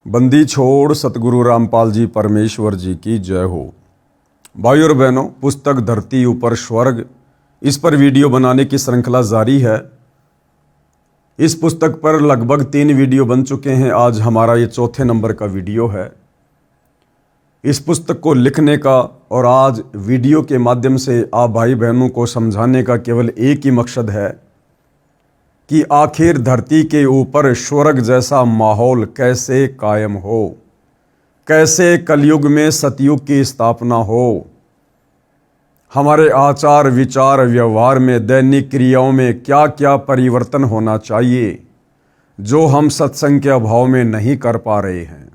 बंदी छोड़ सतगुरु रामपाल जी परमेश्वर जी की जय हो। भाई और बहनों, पुस्तक धरती ऊपर स्वर्ग, इस पर वीडियो बनाने की श्रृंखला जारी है। इस पुस्तक पर लगभग 3 वीडियो बन चुके हैं। आज हमारा ये चौथे नंबर का वीडियो है। इस पुस्तक को लिखने का और आज वीडियो के माध्यम से आप भाई बहनों को समझाने का केवल एक ही मकसद है कि आखिर धरती के ऊपर स्वर्ग जैसा माहौल कैसे कायम हो, कैसे कलयुग में सतयुग की स्थापना हो, हमारे आचार विचार व्यवहार में दैनिक क्रियाओं में क्या क्या परिवर्तन होना चाहिए जो हम सत्संग के अभाव में नहीं कर पा रहे हैं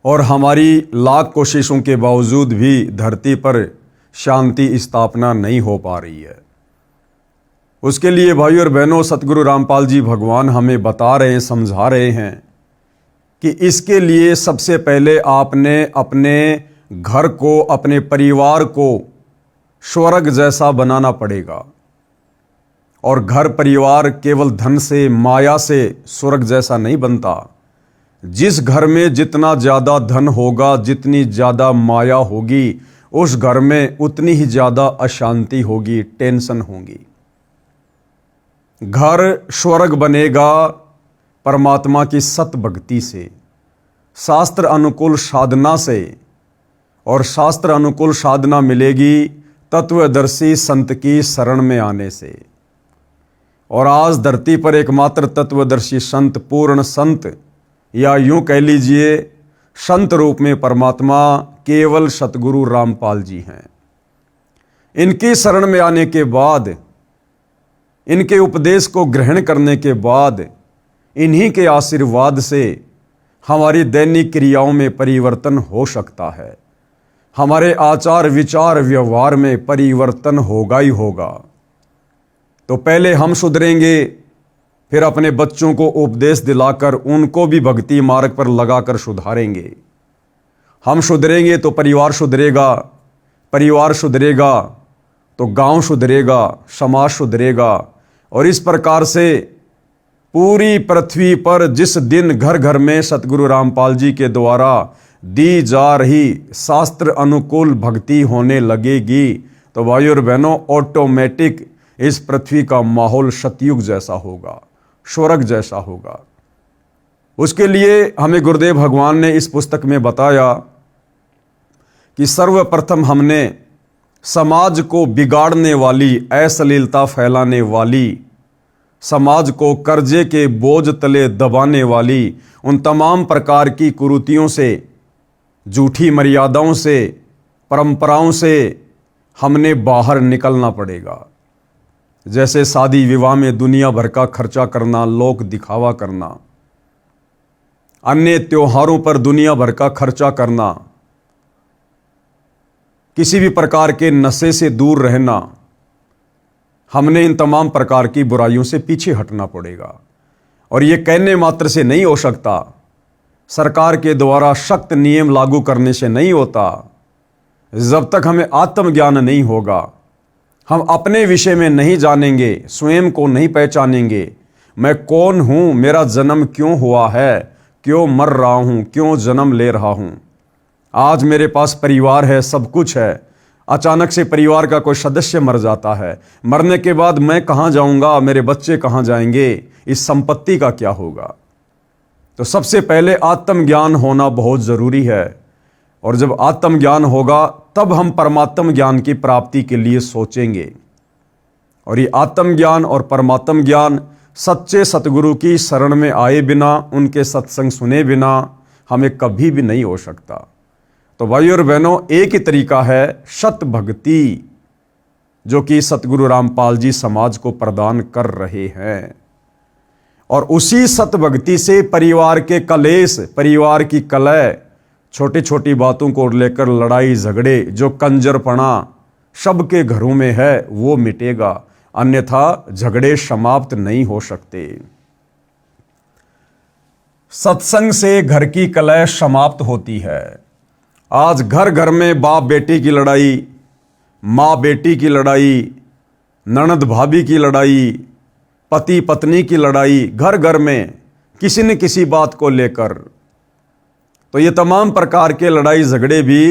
और हमारी लाख कोशिशों के बावजूद भी धरती पर शांति स्थापना नहीं हो पा रही है। उसके लिए भाई और बहनों, सतगुरु रामपाल जी भगवान हमें बता रहे हैं, समझा रहे हैं कि इसके लिए सबसे पहले आपने अपने घर को, अपने परिवार को स्वर्ग जैसा बनाना पड़ेगा। और घर परिवार केवल धन से, माया से स्वर्ग जैसा नहीं बनता। जिस घर में जितना ज़्यादा धन होगा, जितनी ज़्यादा माया होगी, उस घर में उतनी ही ज़्यादा अशांति होगी, टेंशन होगी। घर स्वर्ग बनेगा परमात्मा की सत भक्ति से, शास्त्र अनुकूल साधना से, और शास्त्र अनुकूल साधना मिलेगी तत्वदर्शी संत की शरण में आने से। और आज धरती पर एकमात्र तत्वदर्शी संत, पूर्ण संत, या यूं कह लीजिए संत रूप में परमात्मा केवल सतगुरु रामपाल जी हैं। इनकी शरण में आने के बाद, इनके उपदेश को ग्रहण करने के बाद, इन्हीं के आशीर्वाद से हमारी दैनिक क्रियाओं में परिवर्तन हो सकता है। हमारे आचार विचार व्यवहार में परिवर्तन होगा ही होगा। तो पहले हम सुधरेंगे, फिर अपने बच्चों को उपदेश दिलाकर उनको भी भक्ति मार्ग पर लगाकर सुधारेंगे। हम सुधरेंगे तो परिवार सुधरेगा, परिवार सुधरेगा तो गांव सुधरेगा, समाज सुधरेगा। और इस प्रकार से पूरी पृथ्वी पर जिस दिन घर घर में सतगुरु रामपाल जी के द्वारा दी जा रही शास्त्र अनुकूल भक्ति होने लगेगी, तो भाई और बहनों, ऑटोमेटिक इस पृथ्वी का माहौल सतयुग जैसा होगा, स्वर्ग जैसा होगा। उसके लिए हमें गुरुदेव भगवान ने इस पुस्तक में बताया कि सर्वप्रथम हमने समाज को बिगाड़ने वाली, अश्लीलता फैलाने वाली, समाज को कर्जे के बोझ तले दबाने वाली उन तमाम प्रकार की कुरीतियों से, झूठी मर्यादाओं से, परंपराओं से हमने बाहर निकलना पड़ेगा। जैसे शादी विवाह में दुनिया भर का खर्चा करना, लोक दिखावा करना, अन्य त्योहारों पर दुनिया भर का खर्चा करना, किसी भी प्रकार के नशे से दूर रहना, हमने इन तमाम प्रकार की बुराइयों से पीछे हटना पड़ेगा। और ये कहने मात्र से नहीं हो सकता, सरकार के द्वारा सख्त नियम लागू करने से नहीं होता। जब तक हमें आत्मज्ञान नहीं होगा, हम अपने विषय में नहीं जानेंगे, स्वयं को नहीं पहचानेंगे, मैं कौन हूँ, मेरा जन्म क्यों हुआ है, क्यों मर रहा हूँ, क्यों जन्म ले रहा हूँ। आज मेरे पास परिवार है, सब कुछ है, अचानक से परिवार का कोई सदस्य मर जाता है, मरने के बाद मैं कहाँ जाऊँगा, मेरे बच्चे कहाँ जाएंगे, इस संपत्ति का क्या होगा। तो सबसे पहले आत्मज्ञान होना बहुत ज़रूरी है। और जब आत्मज्ञान होगा तब हम परमात्म ज्ञान की प्राप्ति के लिए सोचेंगे। और ये आत्मज्ञान और परमात्म ज्ञान सच्चे सतगुरु की शरण में आए बिना, उनके सत्संग सुने बिना हमें कभी भी नहीं हो सकता। तो भाई और बहनों, एक ही तरीका है सत भक्ति, जो कि सतगुरु रामपाल जी समाज को प्रदान कर रहे हैं। और उसी सत भक्ति से परिवार के कलेश, परिवार की कलह, छोटी छोटी बातों को लेकर लड़ाई झगड़े, जो कंजरपना सबके घरों में है, वो मिटेगा। अन्यथा झगड़े समाप्त नहीं हो सकते। सत्संग से घर की कलह समाप्त होती है। आज घर घर में बाप बेटी की लड़ाई, माँ बेटी की लड़ाई, ननद भाभी की लड़ाई, पति पत्नी की लड़ाई, घर घर में किसी न किसी बात को लेकर। तो ये तमाम प्रकार के लड़ाई झगड़े भी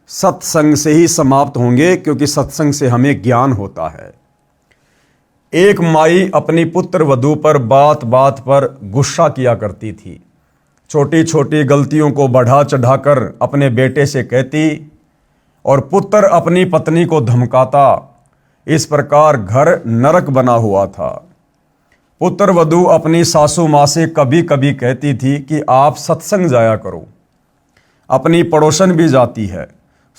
सत्संग से ही समाप्त होंगे, क्योंकि सत्संग से हमें ज्ञान होता है। एक माई अपनी पुत्र वधू पर बात बात पर गुस्सा किया करती थी। छोटी छोटी गलतियों को बढ़ा चढ़ाकर अपने बेटे से कहती और पुत्र अपनी पत्नी को धमकाता। इस प्रकार घर नरक बना हुआ था। पुत्र वधू अपनी सासू माँ से कभी कभी कहती थी कि आप सत्संग जाया करो। अपनी पड़ोसन भी जाती है।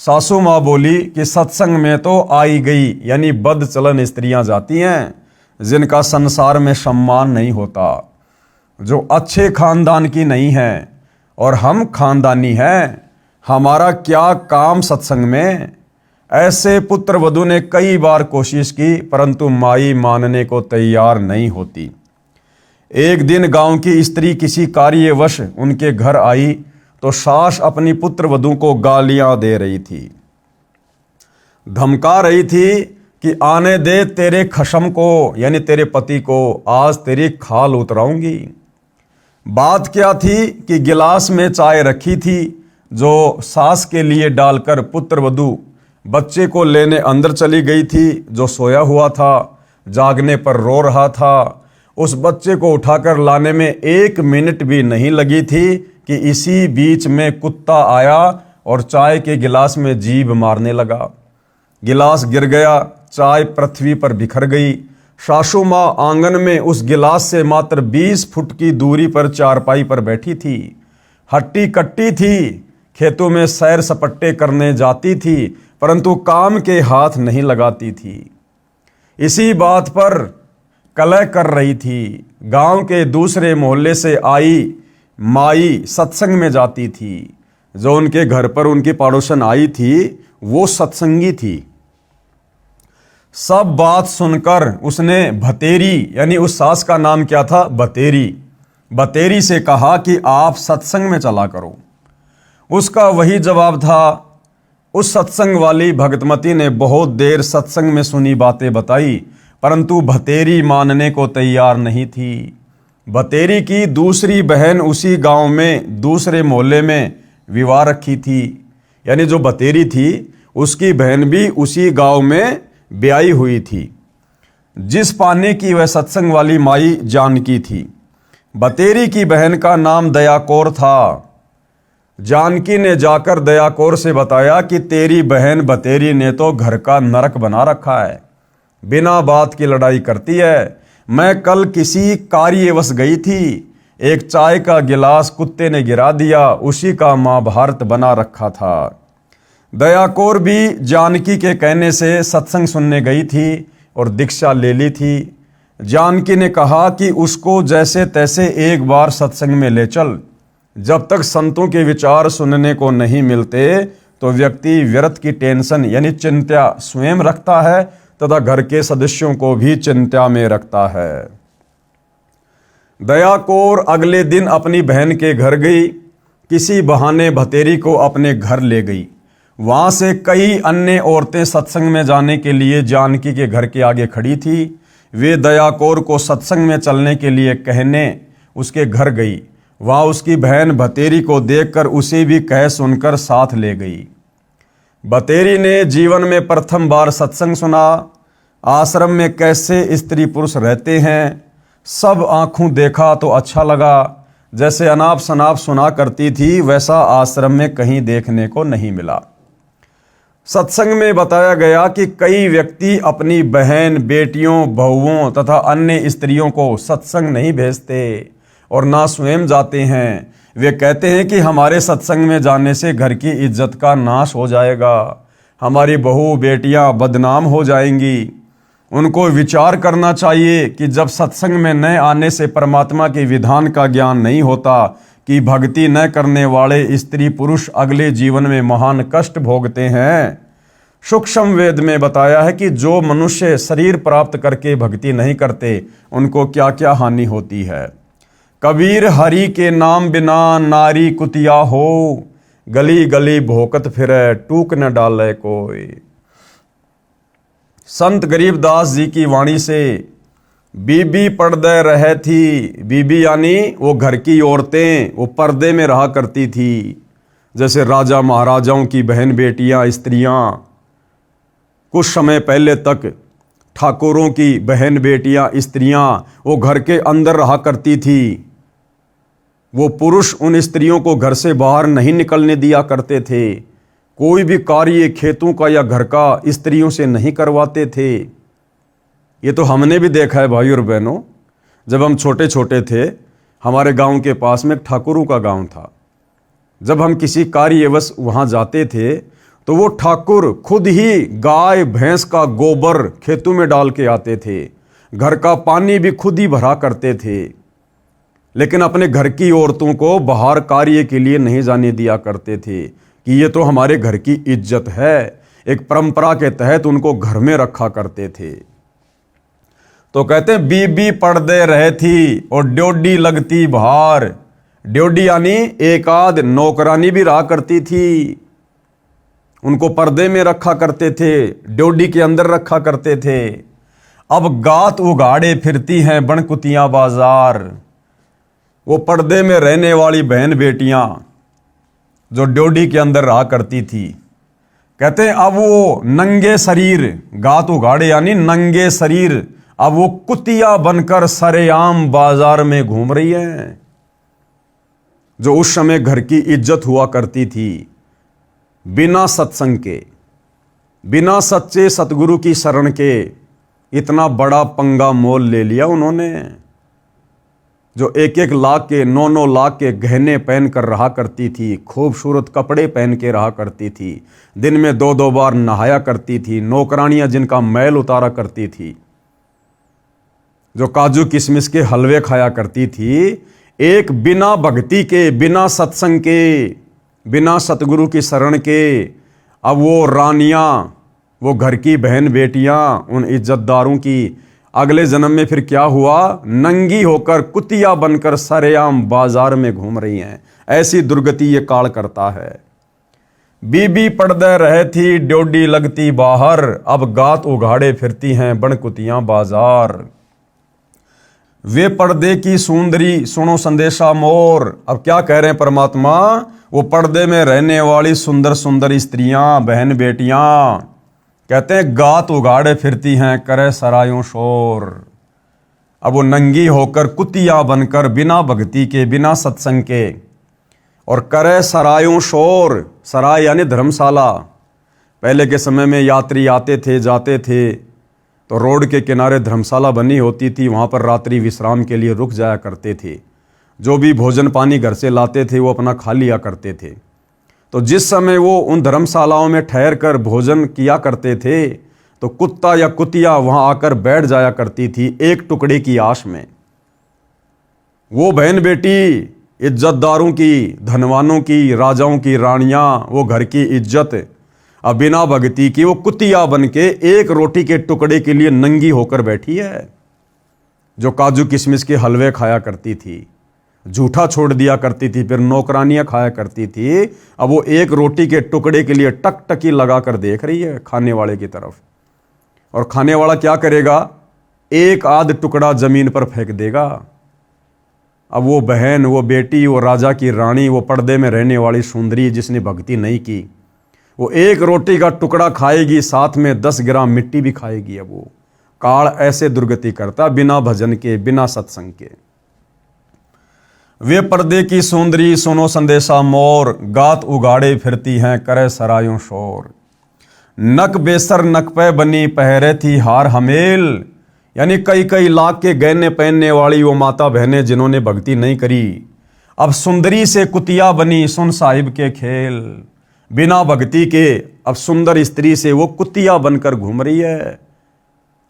सासू माँ बोली कि सत्संग में तो आई गई यानी बदचलन स्त्रियां जाती हैं, जिनका संसार में सम्मान नहीं होता, जो अच्छे खानदान की नहीं है, और हम खानदानी हैं, हमारा क्या काम सत्संग में। ऐसे पुत्र वधू ने कई बार कोशिश की, परंतु माई मानने को तैयार नहीं होती। एक दिन गांव की स्त्री किसी कार्यवश उनके घर आई तो सास अपनी पुत्र वधू को गालियां दे रही थी, धमका रही थी कि आने दे तेरे खशम को, यानी तेरे पति को, आज तेरी खाल उतराऊंगी। बात क्या थी कि गिलास में चाय रखी थी, जो सास के लिए डालकर पुत्र वधू बच्चे को लेने अंदर चली गई थी, जो सोया हुआ था, जागने पर रो रहा था। उस बच्चे को उठाकर लाने में 1 मिनट भी नहीं लगी थी कि इसी बीच में कुत्ता आया और चाय के गिलास में जीभ मारने लगा। गिलास गिर गया, चाय पृथ्वी पर बिखर गई। सासू माँ आंगन में उस गिलास से मात्र 20 फुट की दूरी पर चारपाई पर बैठी थी। हट्टी कट्टी थी, खेतों में सैर सपट्टे करने जाती थी, परंतु काम के हाथ नहीं लगाती थी। इसी बात पर कलह कर रही थी। गांव के दूसरे मोहल्ले से आई माई सत्संग में जाती थी। जो उनके घर पर उनकी पड़ोसन आई थी, वो सत्संगी थी। सब बात सुनकर उसने भतेरी, यानी उस सास का नाम क्या था, भतेरी से कहा कि आप सत्संग में चला करो। उसका वही जवाब था। उस सत्संग वाली भगतमती ने बहुत देर सत्संग में सुनी बातें बताई, परंतु भतेरी मानने को तैयार नहीं थी। भतेरी की दूसरी बहन उसी गांव में दूसरे मोहल्ले में विवाह रखी थी, यानी जो भतेरी थी उसकी बहन भी उसी गांव में ब्याही हुई थी, जिस पाने की वह सत्संग वाली माई जानकी थी। भतेरी की बहन का नाम दया कौर था। जानकी ने जाकर दया कौर से बताया कि तेरी बहन भतेरी ने तो घर का नरक बना रखा है, बिना बात की लड़ाई करती है। मैं कल किसी कार्यवश गई थी, एक चाय का गिलास कुत्ते ने गिरा दिया, उसी का महाभारत बना रखा था। दया कौर भी जानकी के कहने से सत्संग सुनने गई थी और दीक्षा ले ली थी। जानकी ने कहा कि उसको जैसे तैसे एक बार सत्संग में ले चल। जब तक संतों के विचार सुनने को नहीं मिलते तो व्यक्ति व्यर्थ की टेंशन यानी चिंता स्वयं रखता है तथा घर के सदस्यों को भी चिंता में रखता है। दया कौर अगले दिन अपनी बहन के घर गई। किसी बहाने भतेरी को अपने घर ले गई। वहां से कई अन्य औरतें सत्संग में जाने के लिए जानकी के घर के आगे खड़ी थी। वे दया कौर को सत्संग में चलने के लिए कहने उसके घर गई। वहां उसकी बहन भतेरी को देखकर उसे भी कह सुनकर साथ ले गई। भतेरी ने जीवन में प्रथम बार सत्संग सुना। आश्रम में कैसे स्त्री पुरुष रहते हैं सब आंखों देखा तो अच्छा लगा। जैसे अनाप शनाप सुना करती थी वैसा आश्रम में कहीं देखने को नहीं मिला। सत्संग में बताया गया कि कई व्यक्ति अपनी बहन, बेटियों, बहुओं तथा अन्य स्त्रियों को सत्संग नहीं भेजते और ना स्वयं जाते हैं। वे कहते हैं कि हमारे सत्संग में जाने से घर की इज्जत का नाश हो जाएगा, हमारी बहू बेटियां बदनाम हो जाएंगी। उनको विचार करना चाहिए कि जब सत्संग में न आने से परमात्मा के विधान का ज्ञान नहीं होता कि भक्ति न करने वाले स्त्री पुरुष अगले जीवन में महान कष्ट भोगते हैं। सूक्ष्म वेद में बताया है कि जो मनुष्य शरीर प्राप्त करके भक्ति नहीं करते उनको क्या क्या हानि होती है। कबीर हरि के नाम बिना नारी कुतिया हो, गली गली भोकत फिरे टूक न डाले कोई। संत गरीबदास जी की वाणी से बीबी पर्दे रहे थी। बीबी यानी वो घर की औरतें, वो पर्दे में रहा करती थी। जैसे राजा महाराजाओं की बहन बेटियां, स्त्रियां, कुछ समय पहले तक ठाकुरों की बहन बेटियां, स्त्रियां वो घर के अंदर रहा करती थी। वो पुरुष उन स्त्रियों को घर से बाहर नहीं निकलने दिया करते थे। कोई भी कार्य खेतों का या घर का स्त्रियों से नहीं करवाते थे। ये तो हमने भी देखा है भाई और बहनों। जब हम छोटे छोटे थे, हमारे गांव के पास में एक ठाकुरों का गांव था। जब हम किसी कार्यवश वहां जाते थे तो वो ठाकुर खुद ही गाय भैंस का गोबर खेतों में डाल के आते थे। घर का पानी भी खुद ही भरा करते थे। लेकिन अपने घर की औरतों को बाहर कार्य के लिए नहीं जाने दिया करते थे कि ये तो हमारे घर की इज्जत है। एक परंपरा के तहत उनको घर में रखा करते थे। तो कहते हैं बीबी पर्दे रहे थी और ड्योडी लगती बाहर। ड्योडी यानी एक आध नौकरानी भी रहा करती थी। उनको पर्दे में रखा करते थे, ड्योडी के अंदर रखा करते थे। अब गात उगाड़े फिरती हैं बनकुतियां बाजार। वो पर्दे में रहने वाली बहन बेटियां जो ड्योडी के अंदर रहा करती थी, कहते हैं अब वो नंगे शरीर, गात उगाड़े यानी नंगे शरीर, अब वो कुतिया बनकर सरेआम बाजार में घूम रही हैं। जो उस समय घर की इज्जत हुआ करती थी, बिना सत्संग के, बिना सच्चे सतगुरु की शरण के इतना बड़ा पंगा मोल ले लिया उन्होंने। जो 1-1 लाख के, 9-9 लाख के गहने पहन कर रहा करती थी, खूबसूरत कपड़े पहन के रहा करती थी, दिन में 2-2 बार नहाया करती थी, नौकरानियां जिनका मैल उतारा करती थी, जो काजू किशमिश के हलवे खाया करती थी, एक बिना भक्ति के, बिना सत्संग के, बिना सतगुरु की शरण के, अब वो रानियां, वो घर की बहन बेटियां, उन इज्जतदारों की अगले जन्म में फिर क्या हुआ, नंगी होकर कुतिया बनकर सरेआम बाजार में घूम रही हैं। ऐसी दुर्गति ये काल करता है। बीबी पर्दे रहे थी, ड्योडी लगती बाहर, अब गात उघाड़े फिरती हैं बनकुतियां बाजार। वे पर्दे की सुंदरी सुनो संदेशा मोर। अब क्या कह रहे हैं परमात्मा, वो पर्दे में रहने वाली सुंदर सुंदर स्त्रियां, बहन बेटियां, कहते हैं गात उगाड़े फिरती हैं करे सरायों शोर। अब वो नंगी होकर कुतिया बनकर, बिना भक्ति के, बिना सत्संग के, और करे सरायों शोर। सराय यानी धर्मशाला। पहले के समय में यात्री आते थे, जाते थे, तो रोड के किनारे धर्मशाला बनी होती थी। वहाँ पर रात्रि विश्राम के लिए रुक जाया करते थे। जो भी भोजन पानी घर से लाते थे वो अपना खा लिया करते थे। तो जिस समय वो उन धर्मशालाओं में ठहर कर भोजन किया करते थे, तो कुत्ता या कुतिया वहाँ आकर बैठ जाया करती थी एक टुकड़े की आश में। वो बहन बेटी इज्जतदारों की, धनवानों की, राजाओं की रानियाँ, वो घर की इज्जत, अब बिना भक्ति की वो कुतिया बन के एक रोटी के टुकड़े के लिए नंगी होकर बैठी है। जो काजू किशमिश के हलवे खाया करती थी, झूठा छोड़ दिया करती थी, फिर नौकरानियां खाया करती थी, अब वो एक रोटी के टुकड़े के लिए टकटकी लगाकर देख रही है खाने वाले की तरफ। और खाने वाला क्या करेगा, एक आध टुकड़ा जमीन पर फेंक देगा। अब वो बहन, वो बेटी, वो राजा की रानी, वो पर्दे में रहने वाली सुंदरी जिसने भक्ति नहीं की, वो एक रोटी का टुकड़ा खाएगी, साथ में 10 ग्राम मिट्टी भी खाएगी। अब वो काल ऐसे दुर्गति करता, बिना भजन के, बिना सत्संग के। वे पर्दे की सुंदरी सुनो संदेशा मोर, गात उगाड़े फिरती हैं करे सरायों शोर। नक बेसर नक पे बनी पहरे थी हार हमेल। यानी कई कई लाख के गहने पहनने वाली वो माता बहनें जिन्होंने भक्ति नहीं करी, अब सुंदरी से कुतिया बनी सुन साहिब के खेल। बिना भक्ति के अब सुंदर स्त्री से वो कुतिया बनकर घूम रही है।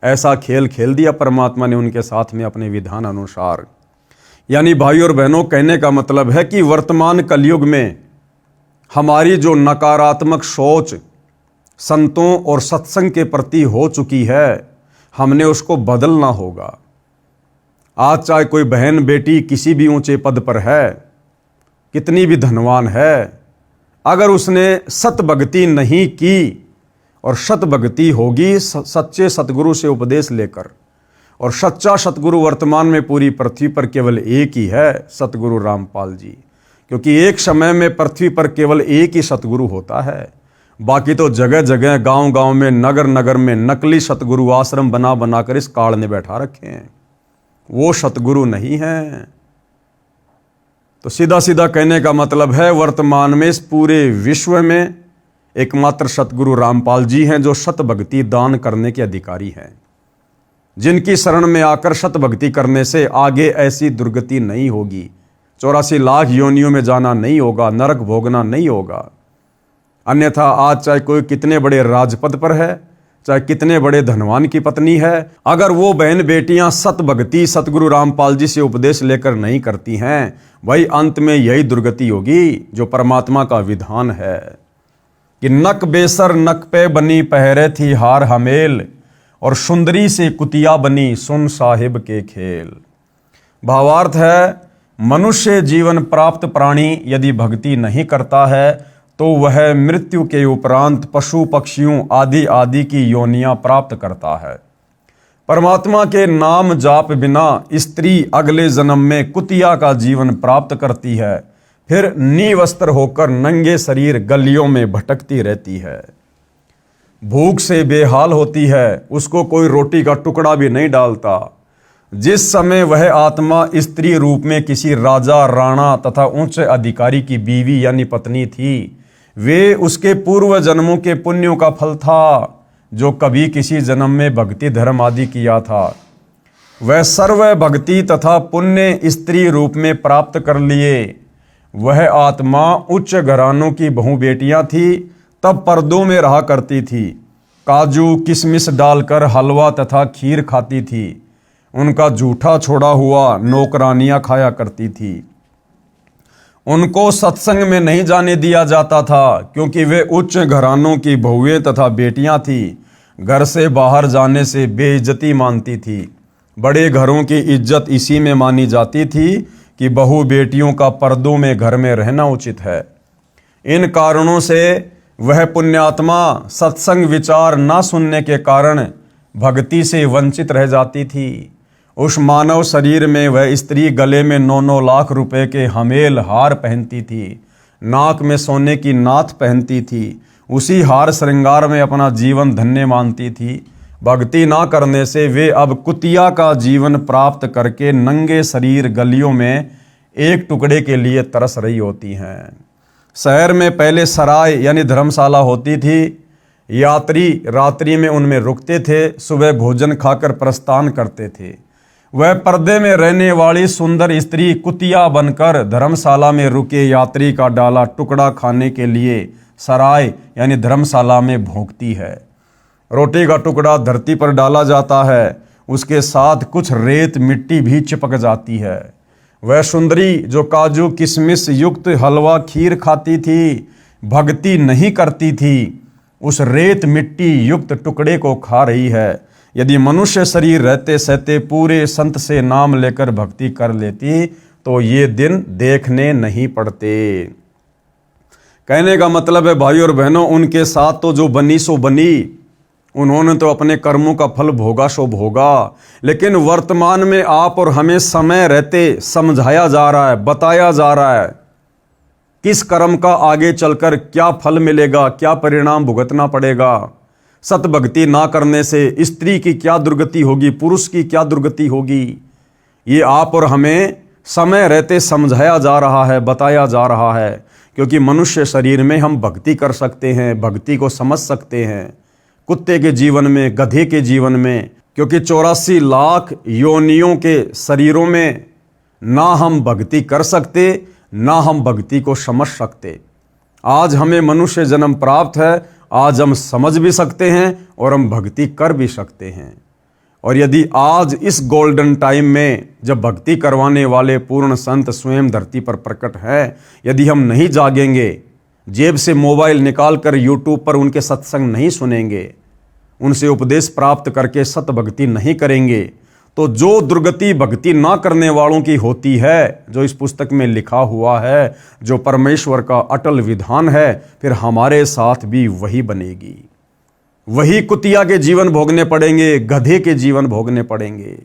ऐसा खेल खेल दिया परमात्मा ने उनके साथ में अपने विधान अनुसार। यानी भाई और बहनों, कहने का मतलब है कि वर्तमान कलयुग में हमारी जो नकारात्मक सोच संतों और सत्संग के प्रति हो चुकी है, हमने उसको बदलना होगा। आज चाहे कोई बहन बेटी किसी भी ऊंचे पद पर है, कितनी भी धनवान है, अगर उसने सत भक्ति नहीं की, और सत भक्ति होगी सच्चे सतगुरु से उपदेश लेकर, और सच्चा सतगुरु वर्तमान में पूरी पृथ्वी पर केवल एक ही है, सतगुरु रामपाल जी। क्योंकि एक समय में पृथ्वी पर केवल एक ही सतगुरु होता है, बाकी तो जगह जगह गांव गांव में नगर नगर में नकली सतगुरु आश्रम बना बनाकर इस काल ने बैठा रखे हैं। वो सतगुरु नहीं है। तो सीधा सीधा कहने का मतलब है, वर्तमान में इस पूरे विश्व में एकमात्र सतगुरु रामपाल जी हैं जो सत भक्ति दान करने के अधिकारी हैं, जिनकी शरण में आकर सत भक्ति करने से आगे ऐसी दुर्गति नहीं होगी, 84 लाख योनियों में जाना नहीं होगा, नरक भोगना नहीं होगा। अन्यथा आज चाहे कोई कितने बड़े राजपद पर है, चाहे कितने बड़े धनवान की पत्नी है, अगर वो बहन बेटियां सत भक्ति सतगुरु रामपाल जी से उपदेश लेकर नहीं करती हैं, भाई अंत में यही दुर्गति होगी जो परमात्मा का विधान है कि नक बेसर नक पे बनी पहरे थी हार हमेल, और सुंदरी से कुतिया बनी सुन साहिब के खेल। भावार्थ है, मनुष्य जीवन प्राप्त प्राणी यदि भक्ति नहीं करता है तो वह मृत्यु के उपरांत पशु पक्षियों आदि आदि की योनियां प्राप्त करता है। परमात्मा के नाम जाप बिना स्त्री अगले जन्म में कुतिया का जीवन प्राप्त करती है, फिर निवस्त्र होकर नंगे शरीर गलियों में भटकती रहती है, भूख से बेहाल होती है, उसको कोई रोटी का टुकड़ा भी नहीं डालता। जिस समय वह आत्मा स्त्री रूप में किसी राजा राणा तथा उच्च अधिकारी की बीवी यानी पत्नी थी, वे उसके पूर्व जन्मों के पुण्यों का फल था जो कभी किसी जन्म में भक्ति धर्म आदि किया था। वह सर्व भक्ति तथा पुण्य स्त्री रूप में प्राप्त कर लिए। वह आत्मा उच्च घरानों की बहु बेटियां थी, तब पर्दों में रहा करती थी, काजू किशमिश डालकर हलवा तथा खीर खाती थी, उनका जूठा छोड़ा हुआ नौकरानियां खाया करती थी। उनको सत्संग में नहीं जाने दिया जाता था क्योंकि वे उच्च घरानों की बहुएं तथा बेटियां थी, घर से बाहर जाने से बेइज्जती मानती थी। बड़े घरों की इज्जत इसी में मानी जाती थी कि बहु बेटियों का पर्दों में घर में रहना उचित है। इन कारणों से वह पुण्यात्मा सत्संग विचार न सुनने के कारण भक्ति से वंचित रह जाती थी। उस मानव शरीर में वह स्त्री गले में 9-9 लाख रुपए के हमेल हार पहनती थी, नाक में सोने की नाथ पहनती थी, उसी हार श्रृंगार में अपना जीवन धन्य मानती थी। भक्ति ना करने से वे अब कुतिया का जीवन प्राप्त करके नंगे शरीर गलियों में एक टुकड़े के लिए तरस रही होती हैं। शहर में पहले सराय यानी धर्मशाला होती थी, यात्री रात्रि में उनमें रुकते थे, सुबह भोजन खाकर प्रस्थान करते थे। वह पर्दे में रहने वाली सुंदर स्त्री कुतिया बनकर धर्मशाला में रुके यात्री का डाला टुकड़ा खाने के लिए सराय यानी धर्मशाला में भोंकती है। रोटी का टुकड़ा धरती पर डाला जाता है, उसके साथ कुछ रेत मिट्टी भी चिपक जाती है। वह सुंदरी जो काजू किशमिश युक्त हलवा खीर खाती थी, भक्ति नहीं करती थी, उस रेत मिट्टी युक्त टुकड़े को खा रही है। यदि मनुष्य शरीर रहते सहते पूरे संत से नाम लेकर भक्ति कर लेती तो ये दिन देखने नहीं पड़ते। कहने का मतलब है भाई और बहनों, उनके साथ तो जो बनी सो बनी, उन्होंने तो अपने कर्मों का फल भोगा सो भोगा। लेकिन वर्तमान में आप और हमें समय रहते समझाया जा रहा है, बताया जा रहा है किस कर्म का आगे चलकर क्या फल मिलेगा, क्या परिणाम भुगतना पड़ेगा। सत भक्ति ना करने से स्त्री की क्या दुर्गति होगी, पुरुष की क्या दुर्गति होगी, ये आप और हमें समय रहते समझाया जा रहा है, बताया जा रहा है। क्योंकि मनुष्य शरीर में हम भक्ति कर सकते हैं, भक्ति को समझ सकते हैं। कुत्ते के जीवन में, गधे के जीवन में, क्योंकि 84 लाख योनियों के शरीरों में ना हम भक्ति कर सकते, ना हम भक्ति को समझ सकते। आज हमें मनुष्य जन्म प्राप्त है, आज हम समझ भी सकते हैं और हम भक्ति कर भी सकते हैं। और यदि आज इस गोल्डन टाइम में जब भक्ति करवाने वाले पूर्ण संत स्वयं धरती पर प्रकट है, यदि हम नहीं जागेंगे, जेब से मोबाइल निकालकर यूट्यूब पर उनके सत्संग नहीं सुनेंगे, उनसे उपदेश प्राप्त करके सत भक्ति नहीं करेंगे, तो जो दुर्गति भक्ति ना करने वालों की होती है, जो इस पुस्तक में लिखा हुआ है, जो परमेश्वर का अटल विधान है, फिर हमारे साथ भी वही बनेगी। वही कुतिया के जीवन भोगने पड़ेंगे, गधे के जीवन भोगने पड़ेंगे।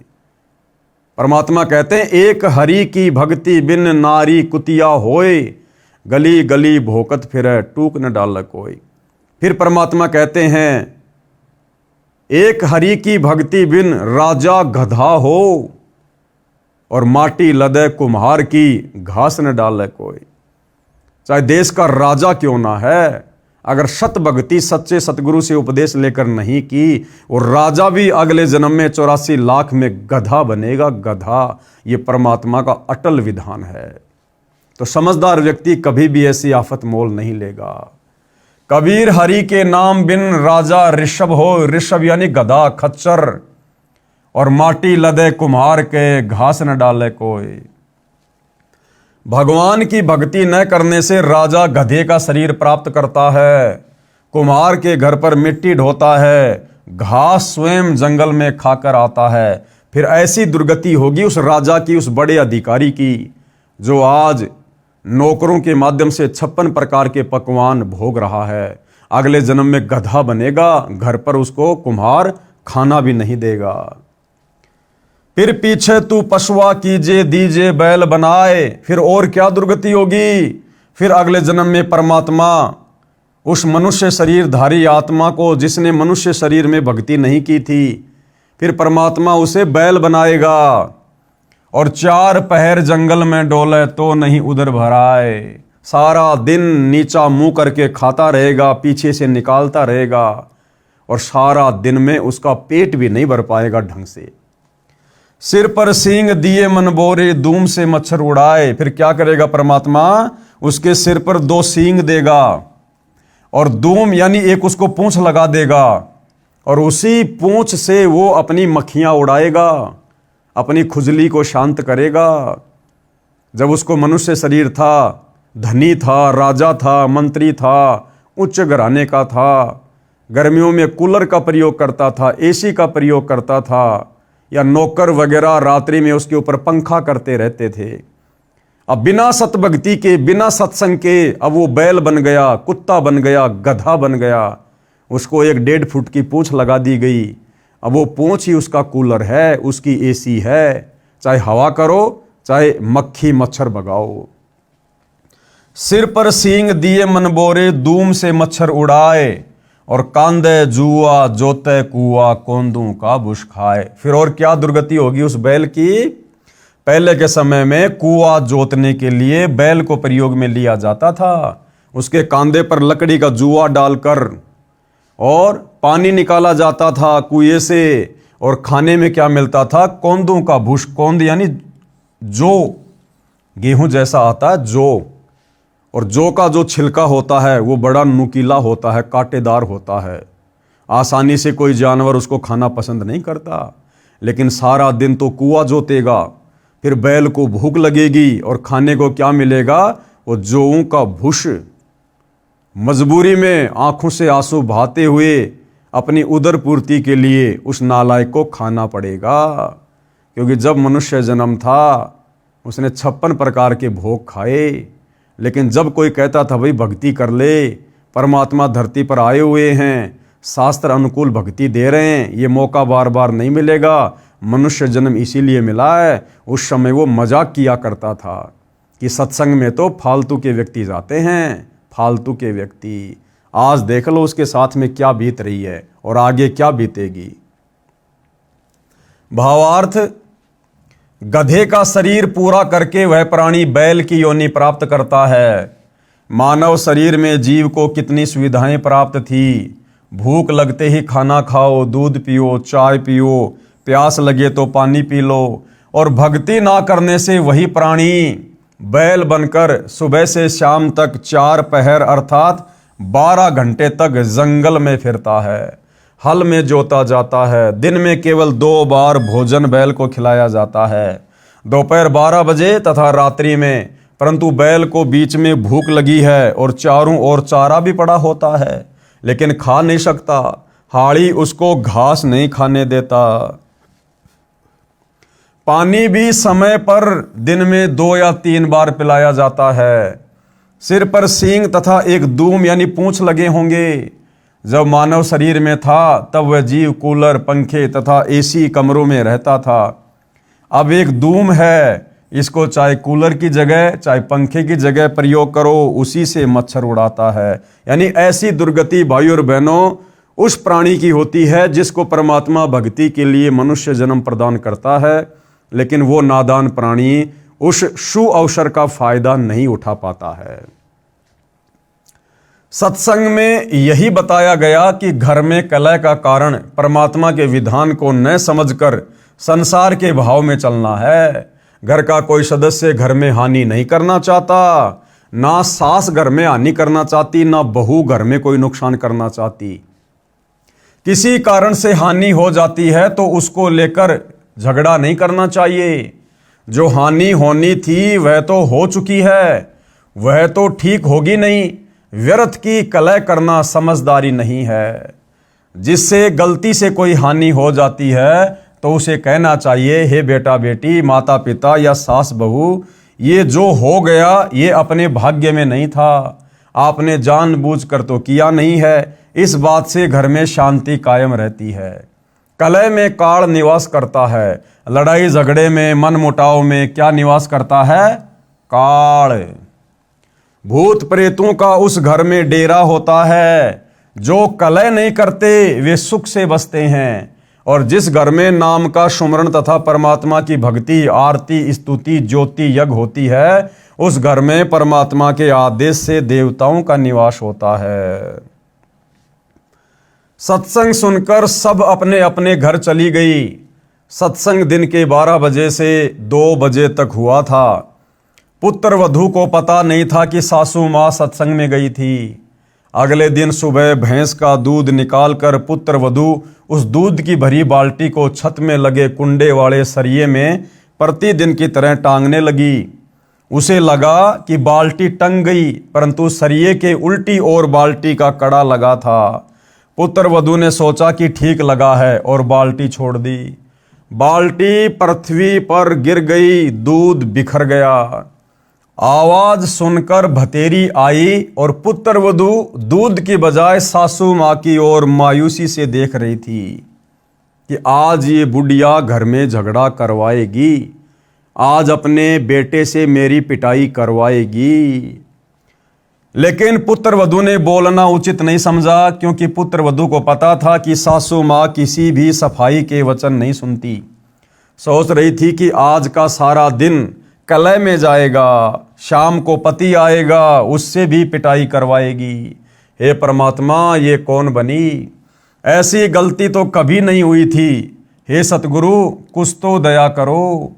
परमात्मा कहते हैं एक हरि की भक्ति बिन नारी कुतिया होए, गली गली भोकत फिरे टूक न डाल कोई। फिर परमात्मा कहते हैं एक हरि की भक्ति बिन राजा गधा हो, और माटी लदे कुम्हार की घास न डाले कोई। चाहे देश का राजा क्यों ना है, अगर सत भक्ति सच्चे सतगुरु से उपदेश लेकर नहीं की, और राजा भी अगले जन्म में 84 लाख में गधा बनेगा, गधा। ये परमात्मा का अटल विधान है। तो समझदार व्यक्ति कभी भी ऐसी आफत मोल नहीं लेगा। कबीर हरि के नाम बिन राजा ऋषभ हो, ऋषभ यानी गधा खच्चर, और माटी लदे कुम्हार के घास न डाले कोई। भगवान की भक्ति न करने से राजा गधे का शरीर प्राप्त करता है, कुम्हार के घर पर मिट्टी ढोता है, घास स्वयं जंगल में खाकर आता है। फिर ऐसी दुर्गति होगी उस राजा की, उस बड़े अधिकारी की, जो आज नौकरों के माध्यम से 56 प्रकार के पकवान भोग रहा है। अगले जन्म में गधा बनेगा, घर पर उसको कुम्हार खाना भी नहीं देगा। फिर पीछे तू पशुआ कीजे दीजे बैल बनाए। फिर और क्या दुर्गति होगी। फिर अगले जन्म में परमात्मा उस मनुष्य शरीरधारी आत्मा को, जिसने मनुष्य शरीर में भक्ति नहीं की थी, फिर परमात्मा उसे बैल बनाएगा, और 4 पहर जंगल में डोले तो नहीं उधर भराए। सारा दिन नीचा मुंह करके खाता रहेगा, पीछे से निकालता रहेगा, और सारा दिन में उसका पेट भी नहीं भर पाएगा ढंग से। सिर पर सींग दिए मन बोरे, धूम से मच्छर उड़ाए। फिर क्या करेगा परमात्मा, उसके सिर पर 2 सींग देगा, और धूम यानी एक उसको पूंछ लगा देगा, और उसी पूंछ से वो अपनी मक्खियां उड़ाएगा, अपनी खुजली को शांत करेगा। जब उसको मनुष्य शरीर था, धनी था, राजा था, मंत्री था, उच्च घराने का था, गर्मियों में कूलर का प्रयोग करता था, एसी का प्रयोग करता था, या नौकर वगैरह रात्रि में उसके ऊपर पंखा करते रहते थे। अब बिना सतभक्ति के, बिना सत्संग के अब वो बैल बन गया, कुत्ता बन गया, गधा बन गया। उसको 1.5 फुट की पूंछ लगा दी गई। अब वो पूंछ ही उसका कूलर है, उसकी एसी है। चाहे हवा करो, चाहे मक्खी मच्छर भगाओ। सिर पर सींग दिए मन बोरे, धूम से मच्छर उड़ाए, और कांदे जुआ जोते कुआ, कोंदू का बुश खाए। फिर और क्या दुर्गति होगी उस बैल की। पहले के समय में कुआ जोतने के लिए बैल को प्रयोग में लिया जाता था। उसके कांधे पर लकड़ी का जुआ डालकर और पानी निकाला जाता था कुएं से, और खाने में क्या मिलता था, कोंदू का भूष। कोंद यानी जो, गेहूं जैसा आता है जो, और जौ का जो छिलका होता है वो बड़ा नुकीला होता है, कांटेदार होता है। आसानी से कोई जानवर उसको खाना पसंद नहीं करता। लेकिन सारा दिन तो कुआं जोतेगा, फिर बैल को भूख लगेगी, और खाने को क्या मिलेगा, वो जौं का भूष। मजबूरी में आंखों से आंसू बहाते हुए अपनी उदर पूर्ति के लिए उस नालायक को खाना पड़ेगा। क्योंकि जब मनुष्य जन्म था उसने 56 प्रकार के भोग खाए। लेकिन जब कोई कहता था भाई भक्ति कर ले, परमात्मा धरती पर आए हुए हैं, शास्त्र अनुकूल भक्ति दे रहे हैं, ये मौका बार बार नहीं मिलेगा, मनुष्य जन्म इसीलिए मिला है, उस समय वो मजाक किया करता था कि सत्संग में तो फालतू के व्यक्ति जाते हैं, फालतू के व्यक्ति। आज देख लो उसके साथ में क्या बीत रही है और आगे क्या बीतेगी। भावार्थ, गधे का शरीर पूरा करके वह प्राणी बैल की योनि प्राप्त करता है। मानव शरीर में जीव को कितनी सुविधाएं प्राप्त थी। भूख लगते ही खाना खाओ, दूध पियो, चाय पियो, प्यास लगे तो पानी पी लो। और भक्ति ना करने से वही प्राणी बैल बनकर सुबह से शाम तक 4 पहर अर्थात 12 घंटे तक जंगल में फिरता है, हल में जोता जाता है। दिन में केवल 2 बार भोजन बैल को खिलाया जाता है, दोपहर 12 बजे तथा रात्रि में। परंतु बैल को बीच में भूख लगी है और चारों ओर चारा भी पड़ा होता है, लेकिन खा नहीं सकता। हाड़ी उसको घास नहीं खाने देता। पानी भी समय पर दिन में 2 या 3 बार पिलाया जाता है। सिर पर सींग तथा एक दूम यानी पूंछ लगे होंगे, जब मानव शरीर में था तब वह जीव कूलर, पंखे तथा एसी कमरों में रहता था। अब एक धूम है, इसको चाहे कूलर की जगह चाहे पंखे की जगह प्रयोग करो, उसी से मच्छर उड़ाता है। यानी ऐसी दुर्गति भाई और बहनों उस प्राणी की होती है जिसको परमात्मा भक्ति के लिए मनुष्य जन्म प्रदान करता है, लेकिन वो नादान प्राणी उस शु अवसर का फायदा नहीं उठा पाता है। सत्संग में यही बताया गया कि घर में कलह का कारण परमात्मा के विधान को न समझकर संसार के भाव में चलना है। घर का कोई सदस्य घर में हानि नहीं करना चाहता, ना सास घर में हानि करना चाहती, ना बहू घर में कोई नुकसान करना चाहती। किसी कारण से हानि हो जाती है तो उसको लेकर झगड़ा नहीं करना चाहिए। जो हानि होनी थी वह तो हो चुकी है, वह तो ठीक होगी नहीं। व्यर्थ की कलह करना समझदारी नहीं है। जिससे गलती से कोई हानि हो जाती है तो उसे कहना चाहिए, हे बेटा बेटी, माता पिता या सास बहू, ये जो हो गया ये अपने भाग्य में नहीं था, आपने जानबूझकर तो किया नहीं है। इस बात से घर में शांति कायम रहती है। कलह में काल निवास करता है, लड़ाई झगड़े में मन मुटाव में क्या निवास करता है? काल। भूत प्रेतों का उस घर में डेरा होता है। जो कलह नहीं करते वे सुख से बसते हैं, और जिस घर में नाम का सुमरण तथा परमात्मा की भक्ति, आरती, स्तुति, ज्योति, यज्ञ होती है, उस घर में परमात्मा के आदेश से देवताओं का निवास होता है। सत्संग सुनकर सब अपने अपने घर चली गई। सत्संग दिन के 12 बजे से 2 बजे तक हुआ था। पुत्र वधू को पता नहीं था कि सासू माँ सत्संग में गई थी। अगले दिन सुबह भैंस का दूध निकालकर पुत्र वधू उस दूध की भरी बाल्टी को छत में लगे कुंडे वाले सरिये में प्रतिदिन की तरह टांगने लगी। उसे लगा कि बाल्टी टंग गई, परंतु सरिये के उल्टी ओर बाल्टी का कड़ा लगा था। पुत्र वधू ने सोचा कि ठीक लगा है और बाल्टी छोड़ दी। बाल्टी पृथ्वी पर गिर गई, दूध बिखर गया। आवाज सुनकर भतेरी आई और पुत्र वधू दूध की बजाय सासू माँ की ओर मायूसी से देख रही थी कि आज ये बुढ़िया घर में झगड़ा करवाएगी, आज अपने बेटे से मेरी पिटाई करवाएगी। लेकिन पुत्र वधू ने बोलना उचित नहीं समझा, क्योंकि पुत्र वधू को पता था कि सासू माँ किसी भी सफाई के वचन नहीं सुनती। सोच रही थी कि आज का सारा दिन कलह में जाएगा, शाम को पति आएगा, उससे भी पिटाई करवाएगी। हे परमात्मा, ये कौन बनी? ऐसी गलती तो कभी नहीं हुई थी। हे सतगुरु, कुछ तो दया करो।